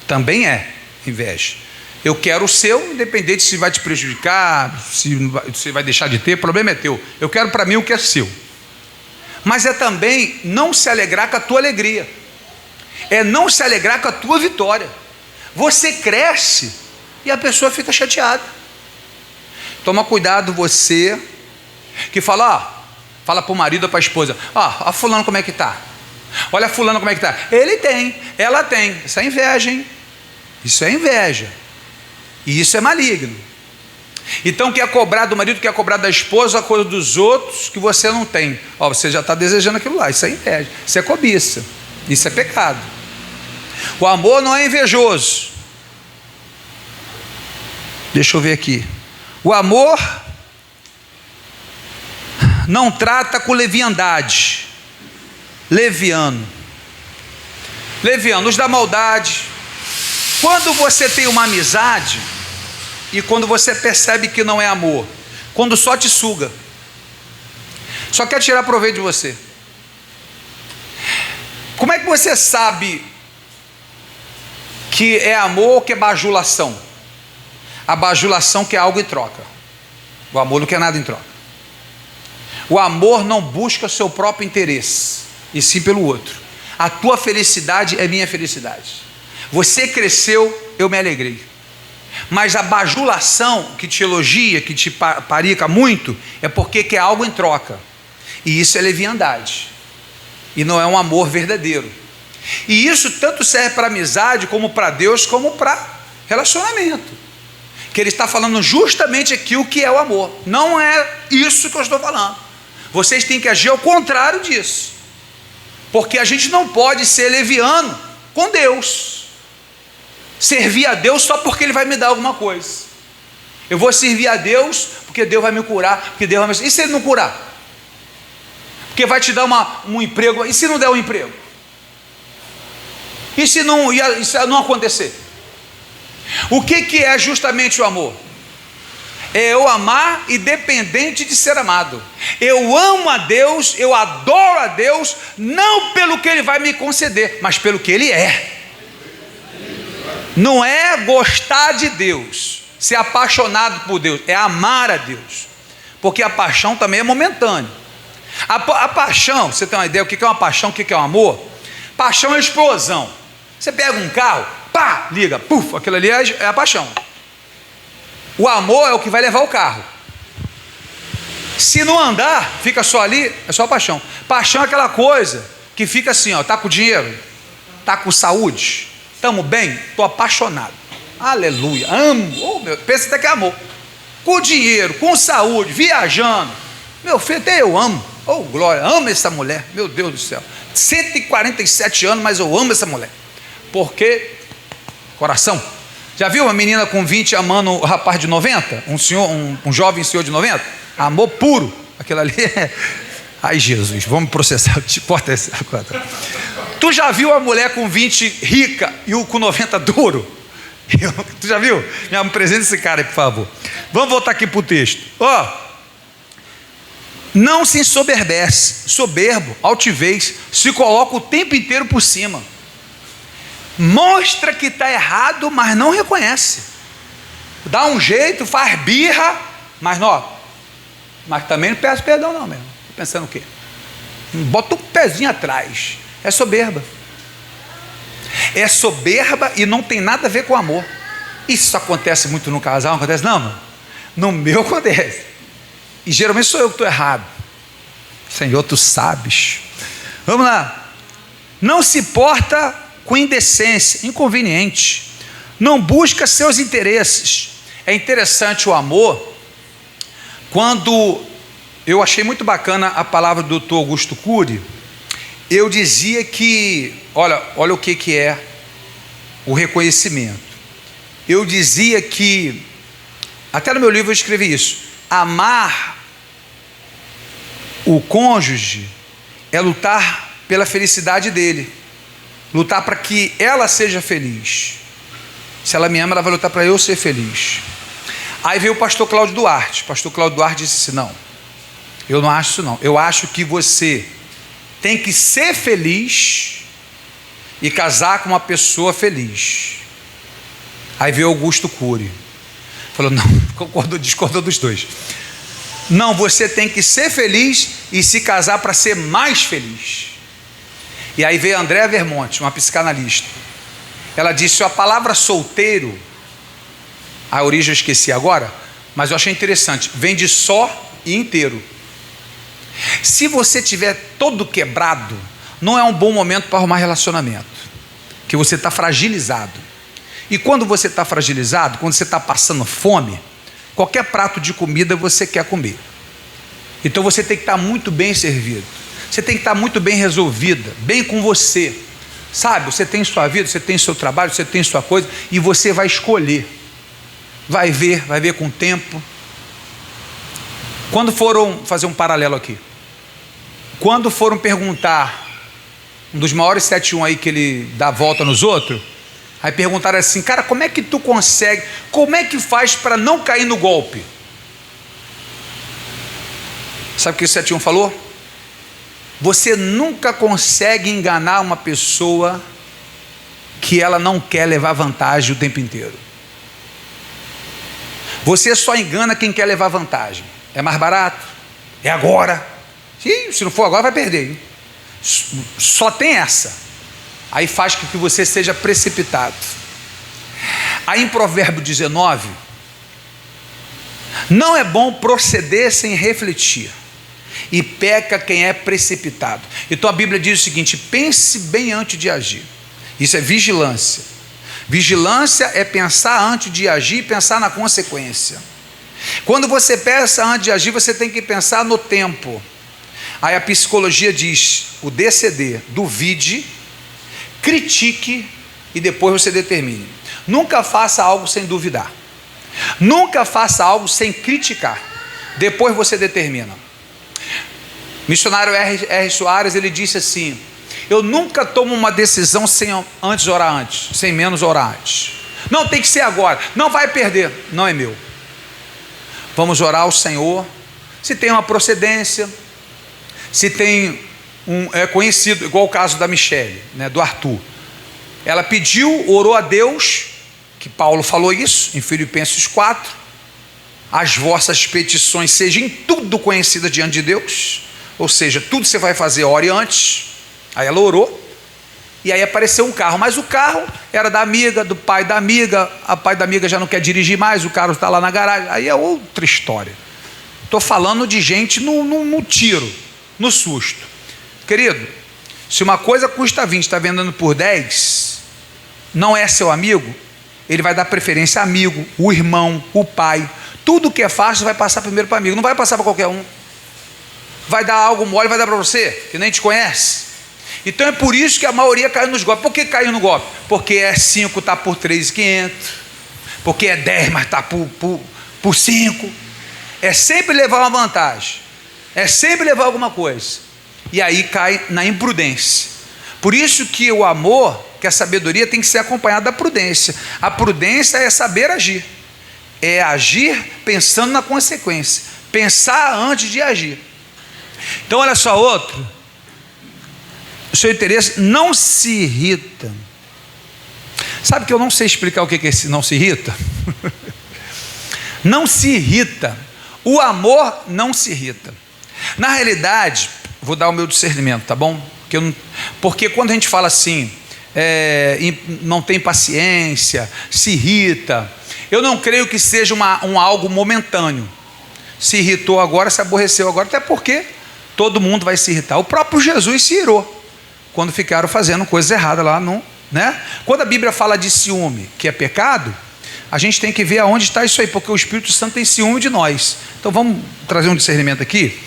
A: Também é inveja. Eu quero o seu, independente se vai te prejudicar, se você vai deixar de ter, o problema é teu. Eu quero para mim o que é seu. Mas é também não se alegrar com a tua alegria. É não se alegrar com a tua vitória. Você cresce e a pessoa fica chateada. Toma cuidado você que fala para o marido ou para a esposa: a fulano como é que está? Olha a fulano como é que está. Ele tem, ela tem. Isso é inveja, hein? Isso é inveja. E isso é maligno. Então quer cobrar do marido, quer cobrar da esposa a coisa dos outros que você não tem. Você já está desejando aquilo lá. Isso é inveja, isso é cobiça, isso é pecado. O amor não é invejoso. Deixa eu ver aqui. O amor não trata com leviandade. Leviano, os da maldade. Quando você tem uma amizade e quando você percebe que não é amor, quando só te suga, só quer tirar proveito de você. Como é que você sabe que é amor ou que é bajulação? A bajulação quer algo em troca. O amor não quer nada em troca. O amor não busca o seu próprio interesse, e sim pelo outro. A tua felicidade é minha felicidade. Você cresceu, eu me alegrei. Mas a bajulação que te elogia, que te parica muito, é porque quer algo em troca. E isso é leviandade. E não é um amor verdadeiro. E isso tanto serve para amizade, como para Deus, como para relacionamento. Que ele está falando justamente aqui o que é o amor. Não é isso que eu estou falando. Vocês têm que agir ao contrário disso. Porque a gente não pode ser leviano com Deus. Servir a Deus só porque Ele vai me dar alguma coisa. Eu vou servir a Deus porque Deus vai me curar, porque Deus vai me... E se Ele não curar? Porque vai te dar um emprego. E se não der um emprego? E se não acontecer? O que é justamente o amor? É eu amar independente de ser amado. Eu amo a Deus, eu adoro a Deus, não pelo que Ele vai me conceder, mas pelo que Ele é. Não é gostar de Deus, ser apaixonado por Deus, é amar a Deus. Porque a paixão também é momentânea. A paixão, você tem uma ideia o que é uma paixão, o que é um amor? Paixão é explosão. Você pega um carro, pá, liga, puf, aquilo ali é a paixão. O amor é o que vai levar o carro. Se não andar, fica só ali, é só paixão. Paixão é aquela coisa que fica assim, ó, tá com dinheiro, tá com saúde, estamos bem, estou apaixonado. Aleluia, amo, oh, meu, pensa até que é amor. Com dinheiro, com saúde, viajando, meu filho, até eu amo. Oh, glória, amo essa mulher, meu Deus do céu. 147 anos, mas eu amo essa mulher. Porque, coração. Já viu uma menina com 20 amando um rapaz de 90? Um jovem senhor de 90? Amor puro. Aquilo ali é... Ai, Jesus, vamos processar. Corta esse. Tu já viu a mulher com 20 rica e o com 90 duro? Tu já viu? Me apresenta esse cara aí, por favor. Vamos voltar aqui para o texto. Não se ensoberbece, soberbo, altivez, se coloca o tempo inteiro por cima. Mostra que está errado, mas não reconhece. Dá um jeito, faz birra, mas não. Mas também não peço perdão não mesmo. Estou pensando o quê? Bota um pezinho atrás. É soberba. É soberba e não tem nada a ver com amor. Isso acontece muito no casal, não acontece não, mano? No meu acontece. E geralmente sou eu que estou errado. Senhor, tu sabes. Vamos lá. Não se porta com indecência, inconveniente, não busca seus interesses. É interessante o amor, quando eu achei muito bacana a palavra do Dr. Augusto Cury, eu dizia que, olha o que é o reconhecimento. Eu dizia que, até no meu livro eu escrevi isso, amar o cônjuge é lutar pela felicidade dele. Lutar para que ela seja feliz. Se ela me ama, ela vai lutar para eu ser feliz. Aí veio o pastor Cláudio Duarte. O pastor Cláudio Duarte disse assim: não, eu não acho isso não. Eu acho que você tem que ser feliz e casar com uma pessoa feliz. Aí veio Augusto Cury. Falou: não, discordou dos dois. Não, você tem que ser feliz e se casar para ser mais feliz. E aí veio a Andréa Vermonte, uma psicanalista. Ela disse: a palavra solteiro, a origem eu esqueci agora, mas eu achei interessante, vem de só e inteiro. Se você tiver todo quebrado, não é um bom momento para arrumar relacionamento, que você está fragilizado. E quando você está fragilizado, quando você está passando fome, qualquer prato de comida você quer comer. Então você tem que estar muito bem servido. Você tem que estar muito bem resolvida, bem com você, sabe? Você tem sua vida, você tem seu trabalho, você tem sua coisa, e você vai escolher, vai ver com o tempo. Quando foram fazer um paralelo aqui, quando foram perguntar, um dos maiores 7-1 aí que ele dá volta nos outros, aí perguntaram assim: cara, como é que tu consegue, como é que faz para não cair no golpe? Sabe o que o 7-1 falou? Você nunca consegue enganar uma pessoa que ela não quer levar vantagem o tempo inteiro. Você só engana quem quer levar vantagem. É mais barato, é agora. Se não for agora vai perder, hein? Só tem essa. Aí faz com que você seja precipitado. Aí em Provérbio 19, não é bom proceder sem refletir, e peca quem é precipitado. Então a Bíblia diz o seguinte: pense bem antes de agir. Isso é vigilância. Vigilância é pensar antes de agir e pensar na consequência. Quando você pensa antes de agir, você tem que pensar no tempo. Aí a psicologia diz, o DCD, duvide, critique e depois você determine. Nunca faça algo sem duvidar. Nunca faça algo sem criticar. Depois você determina. Missionário R. Soares, ele disse assim: eu nunca tomo uma decisão sem antes orar antes, sem menos orar antes. Não, tem que ser agora, não vai perder, não é meu. Vamos orar ao Senhor, se tem uma procedência, se tem é conhecido, igual o caso da Michele, né, do Arthur. Ela pediu, orou a Deus, que Paulo falou isso em Filipenses 4, as vossas petições sejam em tudo conhecidas diante de Deus, ou seja, tudo que você vai fazer, ore antes. Aí ela orou, e aí apareceu um carro, mas o carro era da amiga, do pai da amiga, a pai da amiga já não quer dirigir mais, o carro está lá na garagem, aí é outra história. Estou falando de gente no tiro, no susto. Querido, se uma coisa custa 20, está vendendo por 10, não é seu amigo, ele vai dar preferência a amigo, o irmão, o pai. Tudo que é fácil vai passar primeiro para amigo, não vai passar para qualquer um. Vai dar algo mole, vai dar para você, que nem te conhece. Então é por isso que a maioria caiu nos golpes. Por que caiu no golpe? Porque é 5, está por 3.500. Porque é 10, mas está por 5. É sempre levar uma vantagem. É sempre levar alguma coisa. E aí cai na imprudência. Por isso que o amor, que a sabedoria tem que ser acompanhada da prudência. A prudência é saber agir. É agir pensando na consequência. Pensar antes de agir. Então olha só outro. O seu interesse não se irrita. Sabe que eu não sei explicar o que é esse não se irrita? Não se irrita. O amor não se irrita. Na realidade, vou dar o meu discernimento, tá bom? Porque quando a gente fala assim, não tem paciência, se irrita, eu não creio que seja algo momentâneo. Se irritou agora, se aborreceu agora, até porque todo mundo vai se irritar. O próprio Jesus se irou quando ficaram fazendo coisas erradas lá, né? Quando a Bíblia fala de ciúme, que é pecado, a gente tem que ver aonde está isso aí, porque o Espírito Santo tem ciúme de nós. Então vamos trazer um discernimento aqui.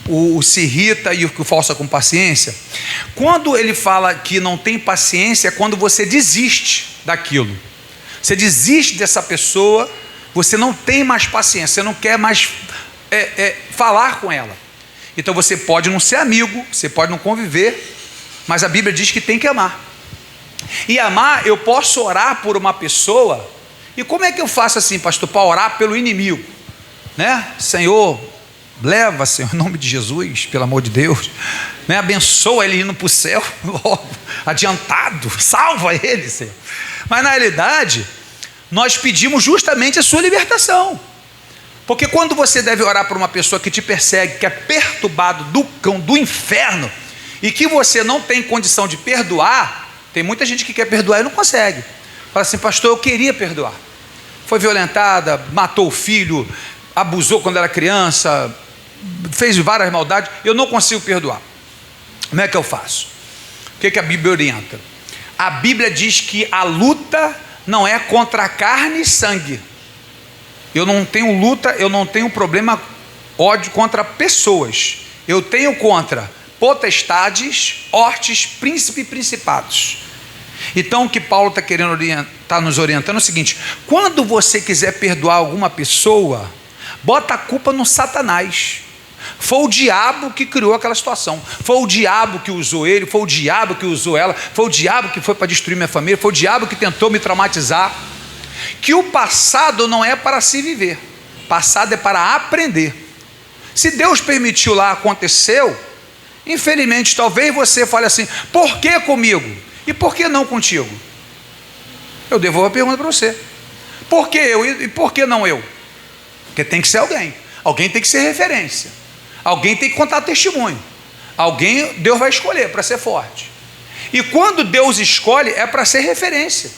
A: O se irrita e o que falsa com paciência. Quando ele fala que não tem paciência, é quando você desiste daquilo. Você desiste dessa pessoa, você não tem mais paciência, você não quer mais falar com ela. Então você pode não ser amigo, você pode não conviver, mas a Bíblia diz que tem que amar. E amar, eu posso orar por uma pessoa. E como é que eu faço assim, pastor, para orar pelo inimigo? Né? Senhor, leva, Senhor, em nome de Jesus, pelo amor de Deus, né? Abençoa ele indo para o céu, adiantado, salva ele, Senhor. Mas na realidade, nós pedimos justamente a sua libertação. Porque quando você deve orar por uma pessoa que te persegue, que é perturbado do cão, do inferno, e que você não tem condição de perdoar, tem muita gente que quer perdoar e não consegue. Fala assim, pastor, eu queria perdoar. Foi violentada, matou o filho, abusou quando era criança, fez várias maldades, eu não consigo perdoar. Como é que eu faço? O que a Bíblia orienta? A Bíblia diz que a luta não é contra carne e sangue. Eu não tenho luta, eu não tenho problema, ódio contra pessoas. Eu tenho contra potestades, hortes, príncipes e principados. Então o que Paulo está querendo está nos orientando é o seguinte: quando você quiser perdoar alguma pessoa, bota a culpa no Satanás. Foi o diabo que criou aquela situação, foi o diabo que usou ele, foi o diabo que usou ela, foi o diabo que foi para destruir minha família, foi o diabo que tentou me traumatizar. Que o passado não é para se viver, passado é para aprender. Se Deus permitiu lá, aconteceu, infelizmente talvez você fale assim, por que comigo? E por que não contigo? Eu devolvo a pergunta para você, por que eu e por que não eu? Porque tem que ser alguém, alguém tem que ser referência, alguém tem que contar testemunho, alguém Deus vai escolher para ser forte. E quando Deus escolhe é para ser referência.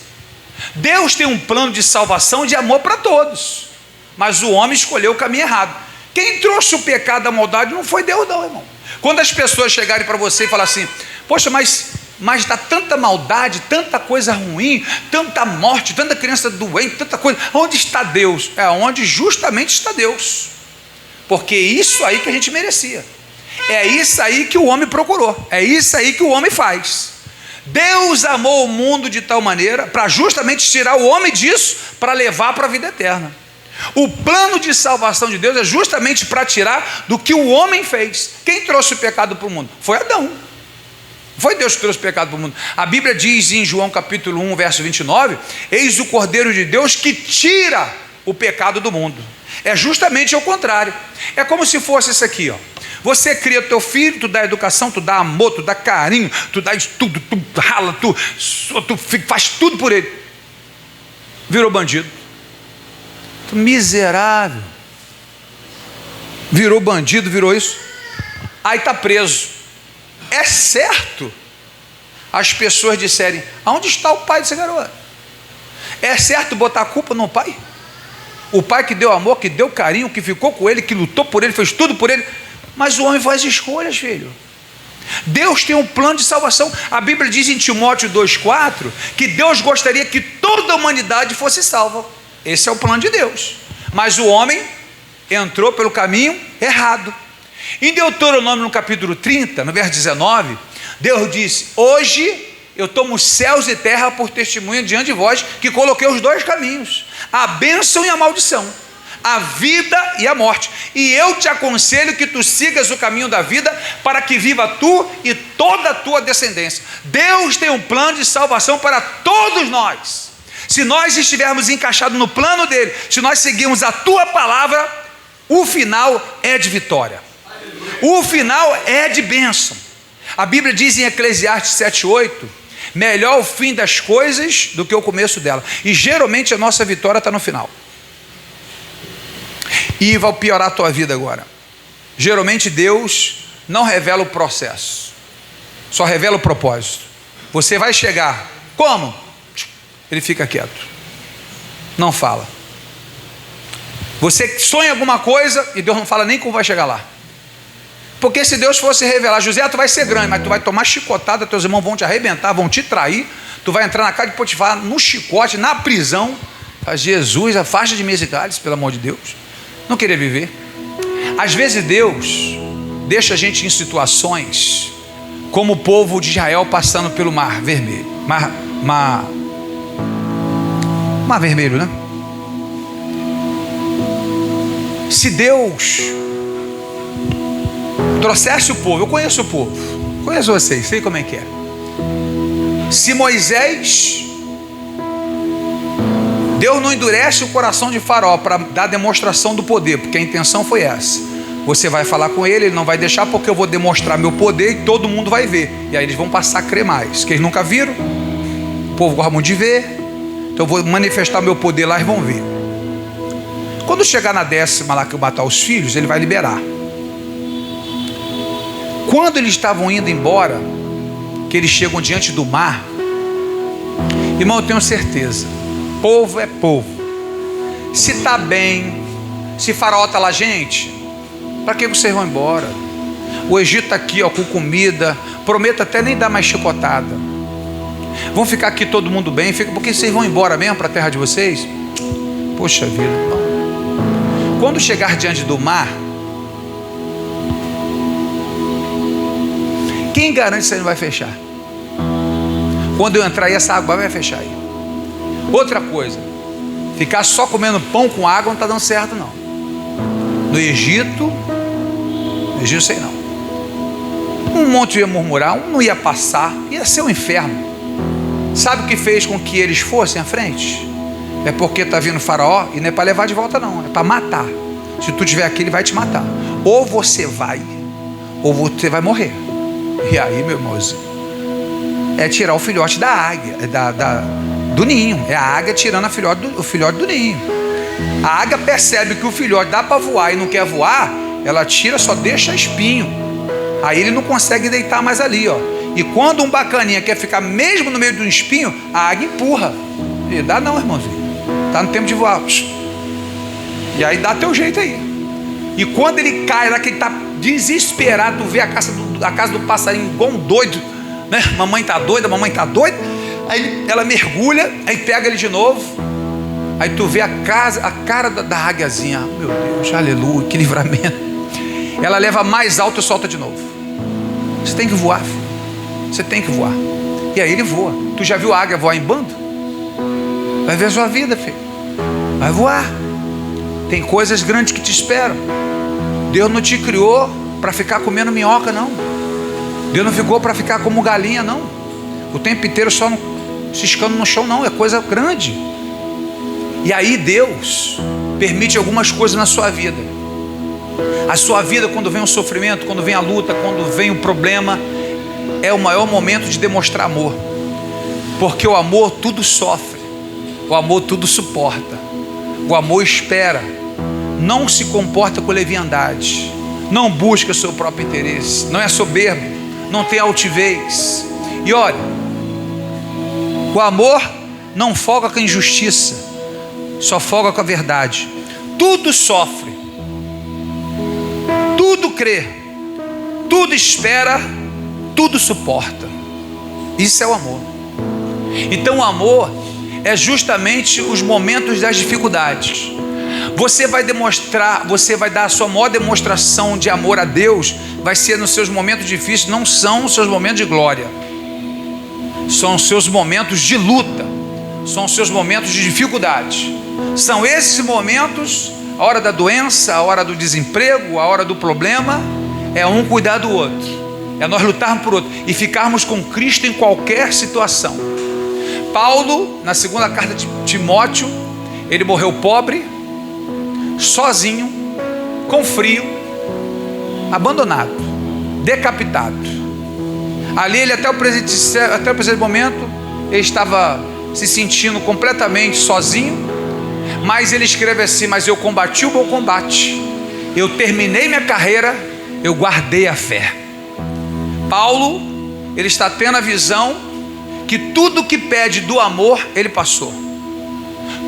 A: Deus tem um plano de salvação e de amor para todos, mas o homem escolheu o caminho errado. Quem trouxe o pecado, a maldade, não foi Deus não, irmão. Quando as pessoas chegarem para você e falar assim, poxa, mas dá tanta maldade, tanta coisa ruim, tanta morte, tanta criança doente, tanta coisa, onde está Deus? É onde justamente está Deus, porque é isso aí que a gente merecia, é isso aí que o homem procurou, é isso aí que o homem faz. Deus amou o mundo de tal maneira, para justamente tirar o homem disso, para levar para a vida eterna. O plano de salvação de Deus é justamente para tirar do que o homem fez. Quem trouxe o pecado para o mundo? Foi Adão. Foi Deus que trouxe o pecado para o mundo. A Bíblia diz em João capítulo 1, verso 29, eis o Cordeiro de Deus que tira o pecado do mundo. É justamente ao contrário. É como se fosse isso aqui, ó. Você cria teu filho, tu dá educação, tu dá amor, tu dá carinho, tu dá estudo, tu rala, tu faz tudo por ele. Virou bandido. Miserável. Virou bandido, virou isso. Aí está preso. É certo as pessoas disserem, aonde está o pai desse garoto? É certo botar a culpa no pai? O pai que deu amor, que deu carinho, que ficou com ele, que lutou por ele, fez tudo por ele. Mas o homem faz escolhas, filho. Deus tem um plano de salvação. A Bíblia diz em Timóteo 2,4 que Deus gostaria que toda a humanidade fosse salva. Esse é o plano de Deus. Mas o homem entrou pelo caminho errado. Em Deuteronômio, no capítulo 30, no verso 19, Deus disse, hoje eu tomo céus e terra por testemunha diante de vós, que coloquei os dois caminhos, a bênção e a maldição, a vida e a morte, e eu te aconselho que tu sigas o caminho da vida, para que viva tu e toda a tua descendência. Deus tem um plano de salvação para todos nós. Se nós estivermos encaixados no plano dele, se nós seguirmos a tua palavra, o final é de vitória, o final é de bênção. A Bíblia diz em Eclesiastes 7,8, melhor o fim das coisas do que o começo dela, e geralmente a nossa vitória está no final. E vai piorar a tua vida agora. Geralmente Deus não revela o processo, só revela o propósito. Você vai chegar, como? Ele fica quieto, não fala. Você sonha alguma coisa e Deus não fala nem como vai chegar lá. Porque se Deus fosse revelar, José, tu vai ser grande, mas tu vai tomar chicotada, teus irmãos vão te arrebentar, vão te trair, tu vai entrar na casa de Potifar, no chicote, na prisão. Jesus, afasta de mim esse cálice, pelo amor de Deus. Não querer viver. Às vezes Deus deixa a gente em situações como o povo de Israel passando pelo mar vermelho. Mar vermelho, né? Se Deus trouxesse o povo, eu conheço o povo, conheço vocês, sei como é que é. Se Moisés, Deus não endurece o coração de Faraó para dar demonstração do poder, porque a intenção foi essa. Você vai falar com ele, ele não vai deixar, porque eu vou demonstrar meu poder e todo mundo vai ver. E aí eles vão passar a crer mais, que eles nunca viram, o povo gosta muito de ver. Então eu vou manifestar meu poder lá e vão ver. Quando chegar na 10ª lá que eu matar os filhos, ele vai liberar. Quando eles estavam indo embora, que eles chegam diante do mar, irmão, eu tenho certeza, povo é povo. Se está bem, se Faraó está lá, gente, para que vocês vão embora? O Egito está aqui, ó, com comida, prometo até nem dar mais chicotada. Vão ficar aqui todo mundo bem, porque vocês vão embora mesmo para a terra de vocês? Poxa vida, irmão. Quando chegar diante do mar, quem garante que você não vai fechar? Quando eu entrar aí, essa água vai fechar aí. Outra coisa, ficar só comendo pão com água não está dando certo não. No Egito sei não. Um monte ia murmurar, um não ia passar, ia ser um inferno. Sabe o que fez com que eles fossem à frente? É porque está vindo Faraó e não é para levar de volta não, é para matar. Se tu estiver aqui, ele vai te matar. Ou você vai, ou você vai morrer. E aí, meu irmãozinho, é tirar o filhote da águia, do ninho. É a águia tirando o filhote do ninho. A águia percebe que o filhote dá para voar e não quer voar, ela tira, só deixa espinho. Aí ele não consegue deitar mais ali, ó. E quando um bacaninha quer ficar mesmo no meio de um espinho, a águia empurra. E dá não, irmãozinho. Está no tempo de voar. E aí dá teu jeito aí. E quando ele cai lá, que ele está desesperado, tu vê a casa do passarinho igual um doido, né? Mamãe está doida, aí ela mergulha, aí pega ele de novo, aí tu vê a cara da águiazinha, meu Deus, aleluia, que livramento. Ela leva mais alto e solta de novo. Você tem que voar, filho. Você tem que voar. E aí ele voa. Tu já viu a águia voar em bando? Vai ver a sua vida, filho. Vai voar. Tem coisas grandes que te esperam. Deus não te criou para ficar comendo minhoca, não. Deus não ficou para ficar como galinha, não. O tempo inteiro só ciscando no chão, não. É coisa grande. E aí Deus permite algumas coisas na sua vida. A sua vida, quando vem o sofrimento, quando vem a luta, quando vem o problema, é o maior momento de demonstrar amor. Porque o amor tudo sofre. O amor tudo suporta. O amor espera. Não se comporta com leviandade. Não busca o seu próprio interesse. Não é soberbo. Não tem altivez. E olha, o amor não folga com a injustiça, só folga com a verdade. Tudo sofre, tudo crê, tudo espera, tudo suporta. Isso é o amor. Então o amor é justamente os momentos das dificuldades. Você vai demonstrar, você vai dar a sua maior demonstração de amor a Deus, vai ser nos seus momentos difíceis. Não são os seus momentos de glória, são os seus momentos de luta, são os seus momentos de dificuldade. São esses momentos, a hora da doença, a hora do desemprego, a hora do problema, é um cuidar do outro, é nós lutarmos por outro e ficarmos com Cristo em qualquer situação. Paulo, na segunda carta de Timóteo, ele morreu pobre, sozinho, com frio, abandonado, decapitado. Ali ele até o presente momento, ele estava se sentindo completamente sozinho, mas ele escreve assim: mas eu combati o bom combate, eu terminei minha carreira, eu guardei a fé. Paulo, ele está tendo a visão que tudo que pede do amor, ele passou.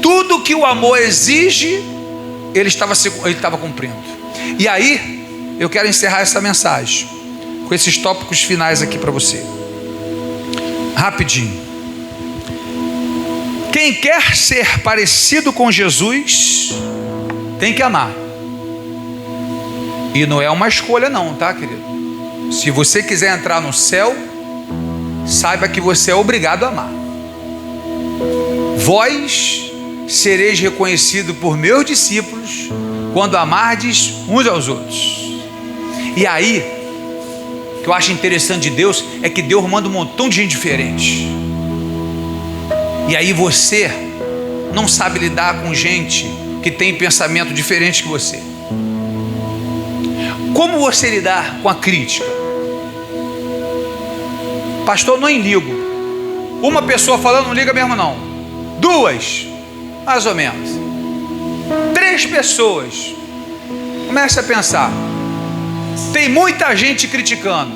A: Tudo que o amor exige, ele estava cumprindo. E aí, eu quero encerrar essa mensagem com esses tópicos finais aqui para você. Rapidinho. Quem quer ser parecido com Jesus, tem que amar. E não é uma escolha não, tá, querido? Se você quiser entrar no céu, saiba que você é obrigado a amar. Vós sereis reconhecidos por meus discípulos quando amardes uns aos outros. E aí, o que eu acho interessante de Deus é que Deus manda um montão de gente diferente. E aí você não sabe lidar com gente que tem pensamento diferente que você. Como você lidar com a crítica? Pastor, não ligo. Uma pessoa falando não liga mesmo não. Duas, mais ou menos. 3 pessoas. Comece a pensar. Tem muita gente criticando.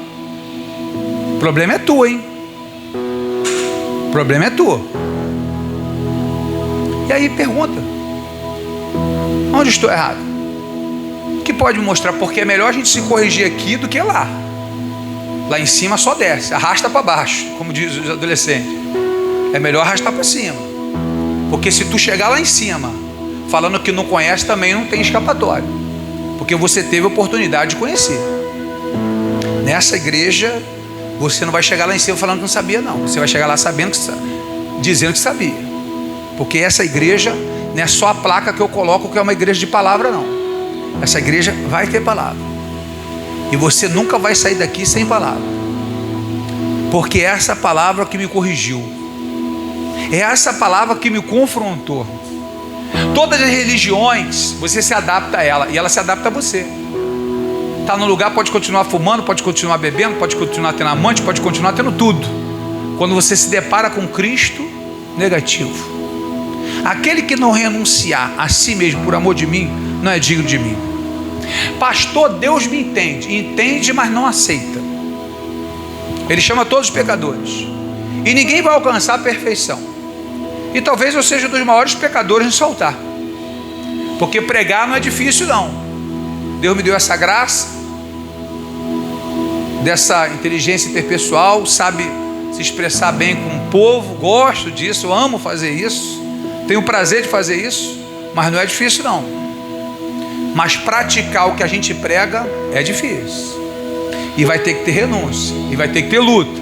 A: O problema é tu, hein? O problema é tu. E aí pergunta: onde estou errado? O que pode me mostrar? Porque é melhor a gente se corrigir aqui do que lá. Lá em cima só desce, arrasta para baixo, como diz os adolescentes. É melhor arrastar para cima. Porque se tu chegar lá em cima falando que não conhece, também não tem escapatória, porque você teve a oportunidade de conhecer. Nessa igreja você não vai chegar lá em cima falando que não sabia, não. Você vai chegar lá sabendo dizendo que sabia. Porque essa igreja não é só a placa que eu coloco que é uma igreja de palavra, não. Essa igreja vai ter palavra. E você nunca vai sair daqui sem palavra. Porque é essa palavra que me corrigiu. É essa palavra que me confrontou. Todas as religiões, você se adapta a ela, e ela se adapta a você. Está no lugar, pode continuar fumando, pode continuar bebendo, pode continuar tendo amante, pode continuar tendo tudo. Quando você se depara com Cristo, negativo. Aquele que não renunciar a si mesmo por amor de mim, não é digno de mim. Pastor, Deus me entende, mas não aceita. Ele chama todos os pecadores. E ninguém vai alcançar a perfeição. E talvez eu seja um dos maiores pecadores no altar. Porque pregar não é difícil não. Deus me deu essa graça, dessa inteligência interpessoal, sabe se expressar bem com o povo, gosto disso, amo fazer isso, tenho prazer de fazer isso, mas não é difícil não. Mas praticar o que a gente prega é difícil, e vai ter que ter renúncia, e vai ter que ter luta,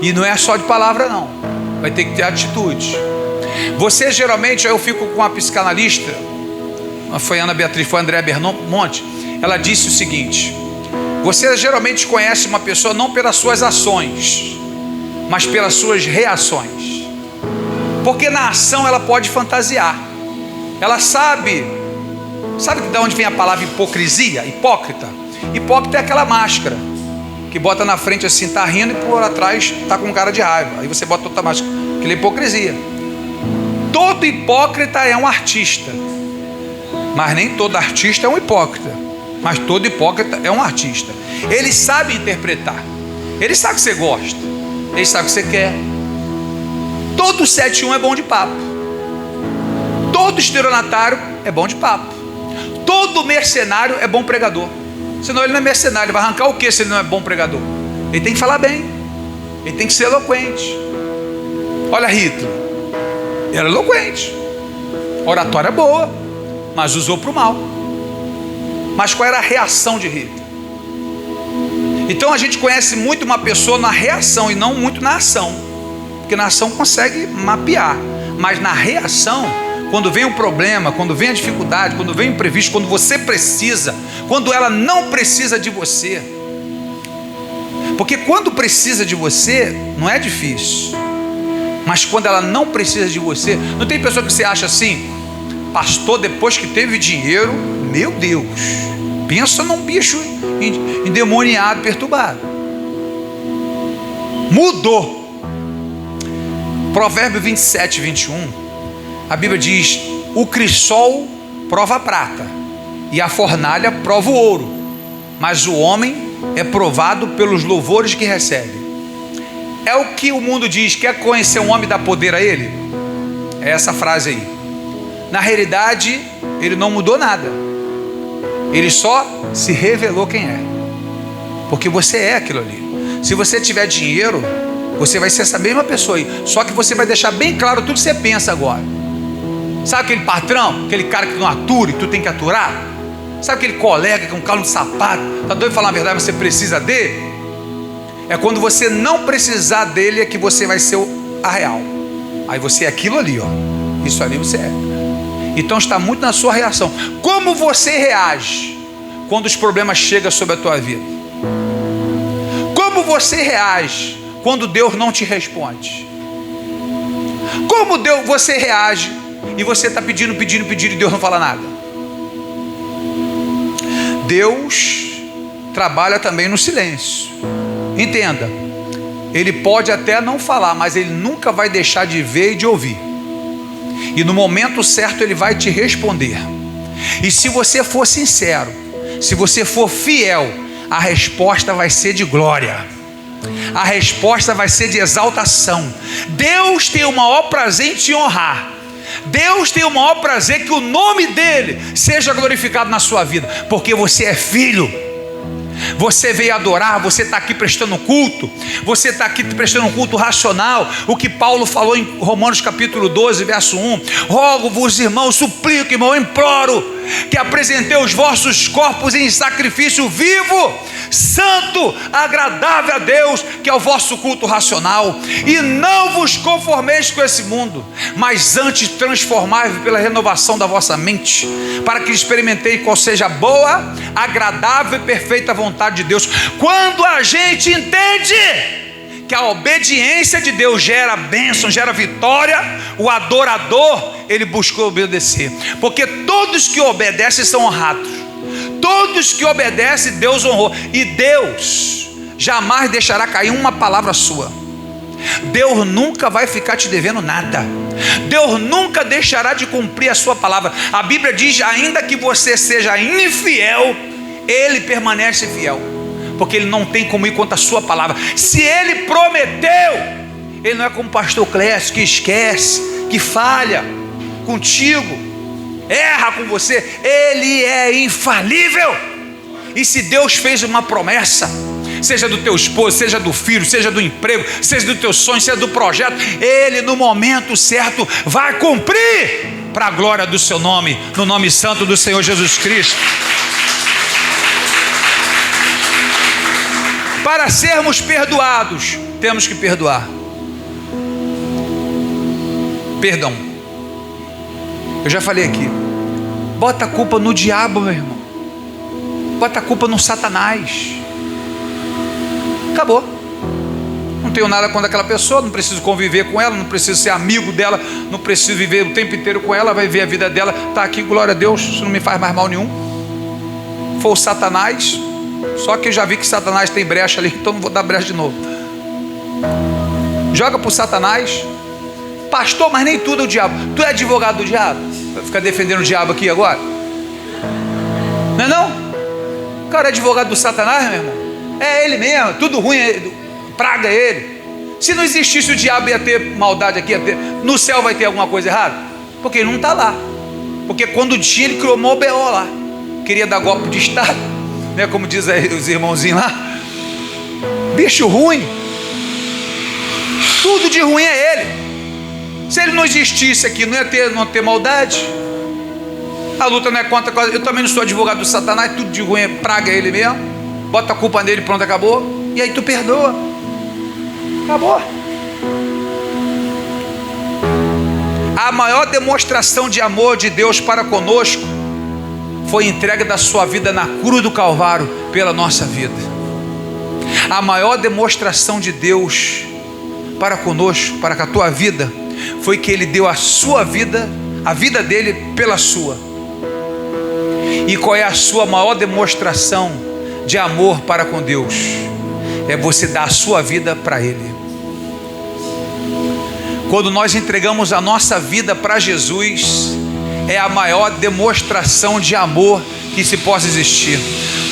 A: e não é só de palavra não, vai ter que ter atitude. Você geralmente, eu fico com a psicanalista, não foi Ana Beatriz, foi a Andréa Bermonte, ela disse o seguinte: você geralmente conhece uma pessoa não pelas suas ações, mas pelas suas reações, porque na ação ela pode fantasiar, ela sabe de onde vem a palavra hipocrisia, hipócrita é aquela máscara, que bota na frente assim, está rindo, e por atrás está com cara de raiva, aí você bota outra máscara, aquela é hipocrisia. Todo hipócrita é um artista, mas nem todo artista é um hipócrita, mas todo hipócrita é um artista. Ele sabe interpretar, ele sabe que você gosta, ele sabe que você quer. Todo 71 é bom de papo, todo estelionatário é bom de papo, todo mercenário é bom pregador. Senão ele não é mercenário, ele vai arrancar o que se ele não é bom pregador? Ele tem que falar bem, ele tem que ser eloquente. Olha Hitler, era eloquente, oratória boa, mas usou para o mal. Mas qual era a reação de Hitler? Então a gente conhece muito uma pessoa na reação e não muito na ação, porque na ação consegue mapear, mas na reação, quando vem um problema, quando vem a dificuldade, quando vem o imprevisto, quando você precisa, quando ela não precisa de você, porque quando precisa de você não é difícil, mas quando ela não precisa de você, não tem pessoa que você acha assim: pastor, depois que teve dinheiro, meu Deus, pensa num bicho endemoniado, perturbado, mudou. Provérbio 27, 21, a Bíblia diz: o crisol prova a prata, e a fornalha prova o ouro, mas o homem é provado pelos louvores que recebe. É o que o mundo diz: quer conhecer um homem, dá poder a ele? É essa frase aí. Na realidade, ele não mudou nada, ele só se revelou quem é, porque você é aquilo ali. Se você tiver dinheiro, você vai ser essa mesma pessoa aí, só que você vai deixar bem claro tudo que você pensa agora. Sabe aquele patrão, aquele cara que não atura e tu tem que aturar? Sabe aquele colega que é um calo de sapato, tá doido de falar a verdade, você precisa dele? É quando você não precisar dele é que você vai ser a real. Aí você é aquilo ali, ó. Isso ali você é. Então está muito na sua reação. Como você reage quando os problemas chegam sobre a tua vida? Como você reage quando Deus não te responde? Como você reage e você está pedindo e Deus não fala nada? Deus trabalha também no silêncio. Entenda, Ele pode até não falar, mas Ele nunca vai deixar de ver e de ouvir. E no momento certo Ele vai te responder. E se você for sincero, se você for fiel, a resposta vai ser de glória, a resposta vai ser de exaltação. Deus tem o maior prazer em te honrar. Deus tem o maior prazer que o nome dele seja glorificado na sua vida, porque você é filho. Você veio adorar, você está aqui prestando culto, você está aqui prestando um culto racional. O que Paulo falou em Romanos capítulo 12, verso 1: rogo-vos, irmãos, suplico, irmão, imploro, que apresentei os vossos corpos em sacrifício vivo, santo, agradável a Deus, que é o vosso culto racional. E não vos conformeis com esse mundo, mas antes transformai-vos pela renovação da vossa mente, para que experimenteis qual seja a boa, agradável e perfeita vontade de Deus. Quando a gente entende que a obediência de Deus gera bênção, gera vitória, o adorador, ele buscou obedecer, porque todos que obedecem são honrados. Todos que obedecem, Deus honrou. E Deus jamais deixará cair uma palavra sua. Deus nunca vai ficar te devendo nada. Deus nunca deixará de cumprir a sua palavra. A Bíblia diz: ainda que você seja infiel, Ele permanece fiel, porque Ele não tem como ir contra a sua palavra. Se Ele prometeu, Ele não é como o pastor Clécio, que esquece, que falha contigo. erra com você, Ele é infalível. E se Deus fez uma promessa, seja do teu esposo, seja do filho, seja do emprego, seja do teu sonho, seja do projeto, Ele no momento certo vai cumprir, para a glória do seu nome, no nome santo do Senhor Jesus Cristo. Para sermos perdoados, temos que perdoar. Perdão. Eu já falei aqui, bota a culpa no diabo, meu irmão. Bota a culpa no Satanás. Acabou. Não tenho nada contra aquela pessoa, não preciso conviver com ela, não preciso ser amigo dela, não preciso viver o tempo inteiro com ela, vai ver a vida dela, está aqui, glória a Deus, isso não me faz mais mal nenhum. Foi o Satanás, só que eu já vi que Satanás tem brecha ali, então não vou dar brecha de novo. Joga para o Satanás. Pastor, mas nem tudo é o diabo. Tu é advogado do diabo? Vai ficar defendendo o diabo aqui agora? Não é não? O cara é advogado do Satanás, meu irmão. É ele mesmo, tudo ruim, praga ele. Se não existisse o diabo, ia ter maldade aqui, ia ter, no céu vai ter alguma coisa errada? Porque ele não está lá. Porque quando tinha, ele criou mó B.O. lá. Queria dar golpe de Estado, né? Como diz aí os irmãozinhos lá. Bicho ruim. Tudo de ruim é ele. Se ele não existisse aqui, não ia ter maldade. A luta não é contra. Eu também não sou advogado do Satanás. Tudo de ruim é praga ele mesmo. Bota a culpa nele, pronto, acabou. E aí tu perdoa. Acabou. A maior demonstração de amor de Deus para conosco foi a entrega da sua vida na cruz do Calvário pela nossa vida. A maior demonstração de Deus para conosco, para com a tua vida, foi que Ele deu a sua vida, a vida dele pela sua. E qual é a sua maior demonstração de amor para com Deus? É você dar a sua vida para Ele. Quando nós entregamos a nossa vida para Jesus, é a maior demonstração de amor que se possa existir.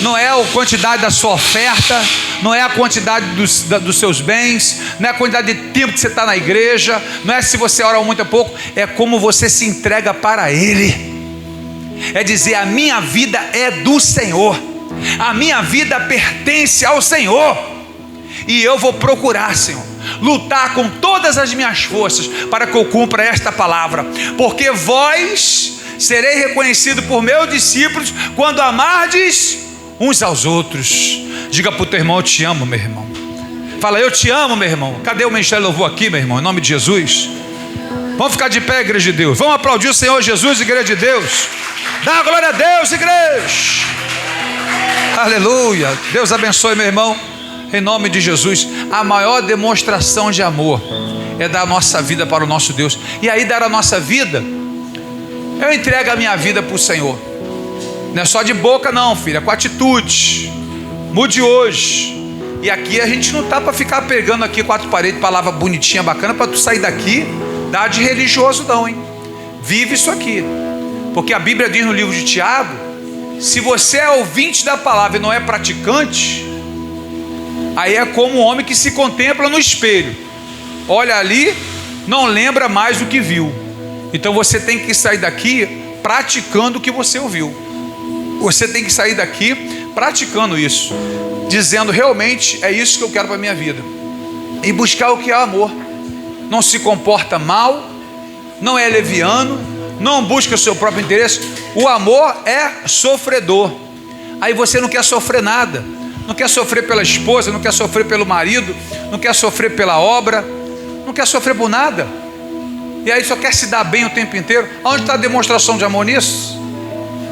A: Não é a quantidade da sua oferta, não é a quantidade dos seus bens, não é a quantidade de tempo que você está na igreja, não é se você ora muito ou pouco, é como você se entrega para Ele. É dizer, a minha vida é do Senhor, a minha vida pertence ao Senhor, e eu vou procurar, Senhor, lutar com todas as minhas forças para que eu cumpra esta palavra, porque vós serei reconhecido por meus discípulos quando amardes uns aos outros. Diga para o teu irmão, eu te amo, meu irmão. Fala, eu te amo, meu irmão. Cadê o ministério de louvor aqui, meu irmão? Em nome de Jesus. Vamos ficar de pé, igreja de Deus. Vamos aplaudir o Senhor Jesus, igreja de Deus. Dá glória a Deus, igreja. Aleluia. Deus abençoe, meu irmão. Em nome de Jesus. A maior demonstração de amor é dar a nossa vida para o nosso Deus. E aí dar a nossa vida, eu entrego a minha vida para o Senhor. Não é só de boca não, filha, é com atitude. Mude hoje. E aqui a gente não está para ficar pegando aqui 4 paredes, palavra bonitinha, bacana, para tu sair daqui, dar de religioso não, hein? Vive isso aqui. Porque a Bíblia diz no livro de Tiago, se você é ouvinte da palavra e não é praticante, aí é como um homem que se contempla no espelho. Olha ali, não lembra mais do que viu. Então você tem que sair daqui praticando o que você ouviu. Você tem que sair daqui praticando isso, dizendo realmente é isso que eu quero para a minha vida, e buscar o que é amor. Não se comporta mal, não é leviano, não busca o seu próprio interesse. O amor é sofredor. Aí você não quer sofrer nada, não quer sofrer pela esposa, não quer sofrer pelo marido, não quer sofrer pela obra, não quer sofrer por nada, e aí só quer se dar bem o tempo inteiro. Onde está a demonstração de amor nisso?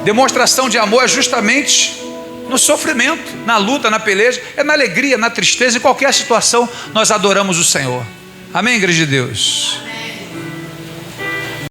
A: Demonstração de amor é justamente no sofrimento, na luta, na peleja, é na alegria, na tristeza, em qualquer situação nós adoramos o Senhor. Amém, igreja de Deus?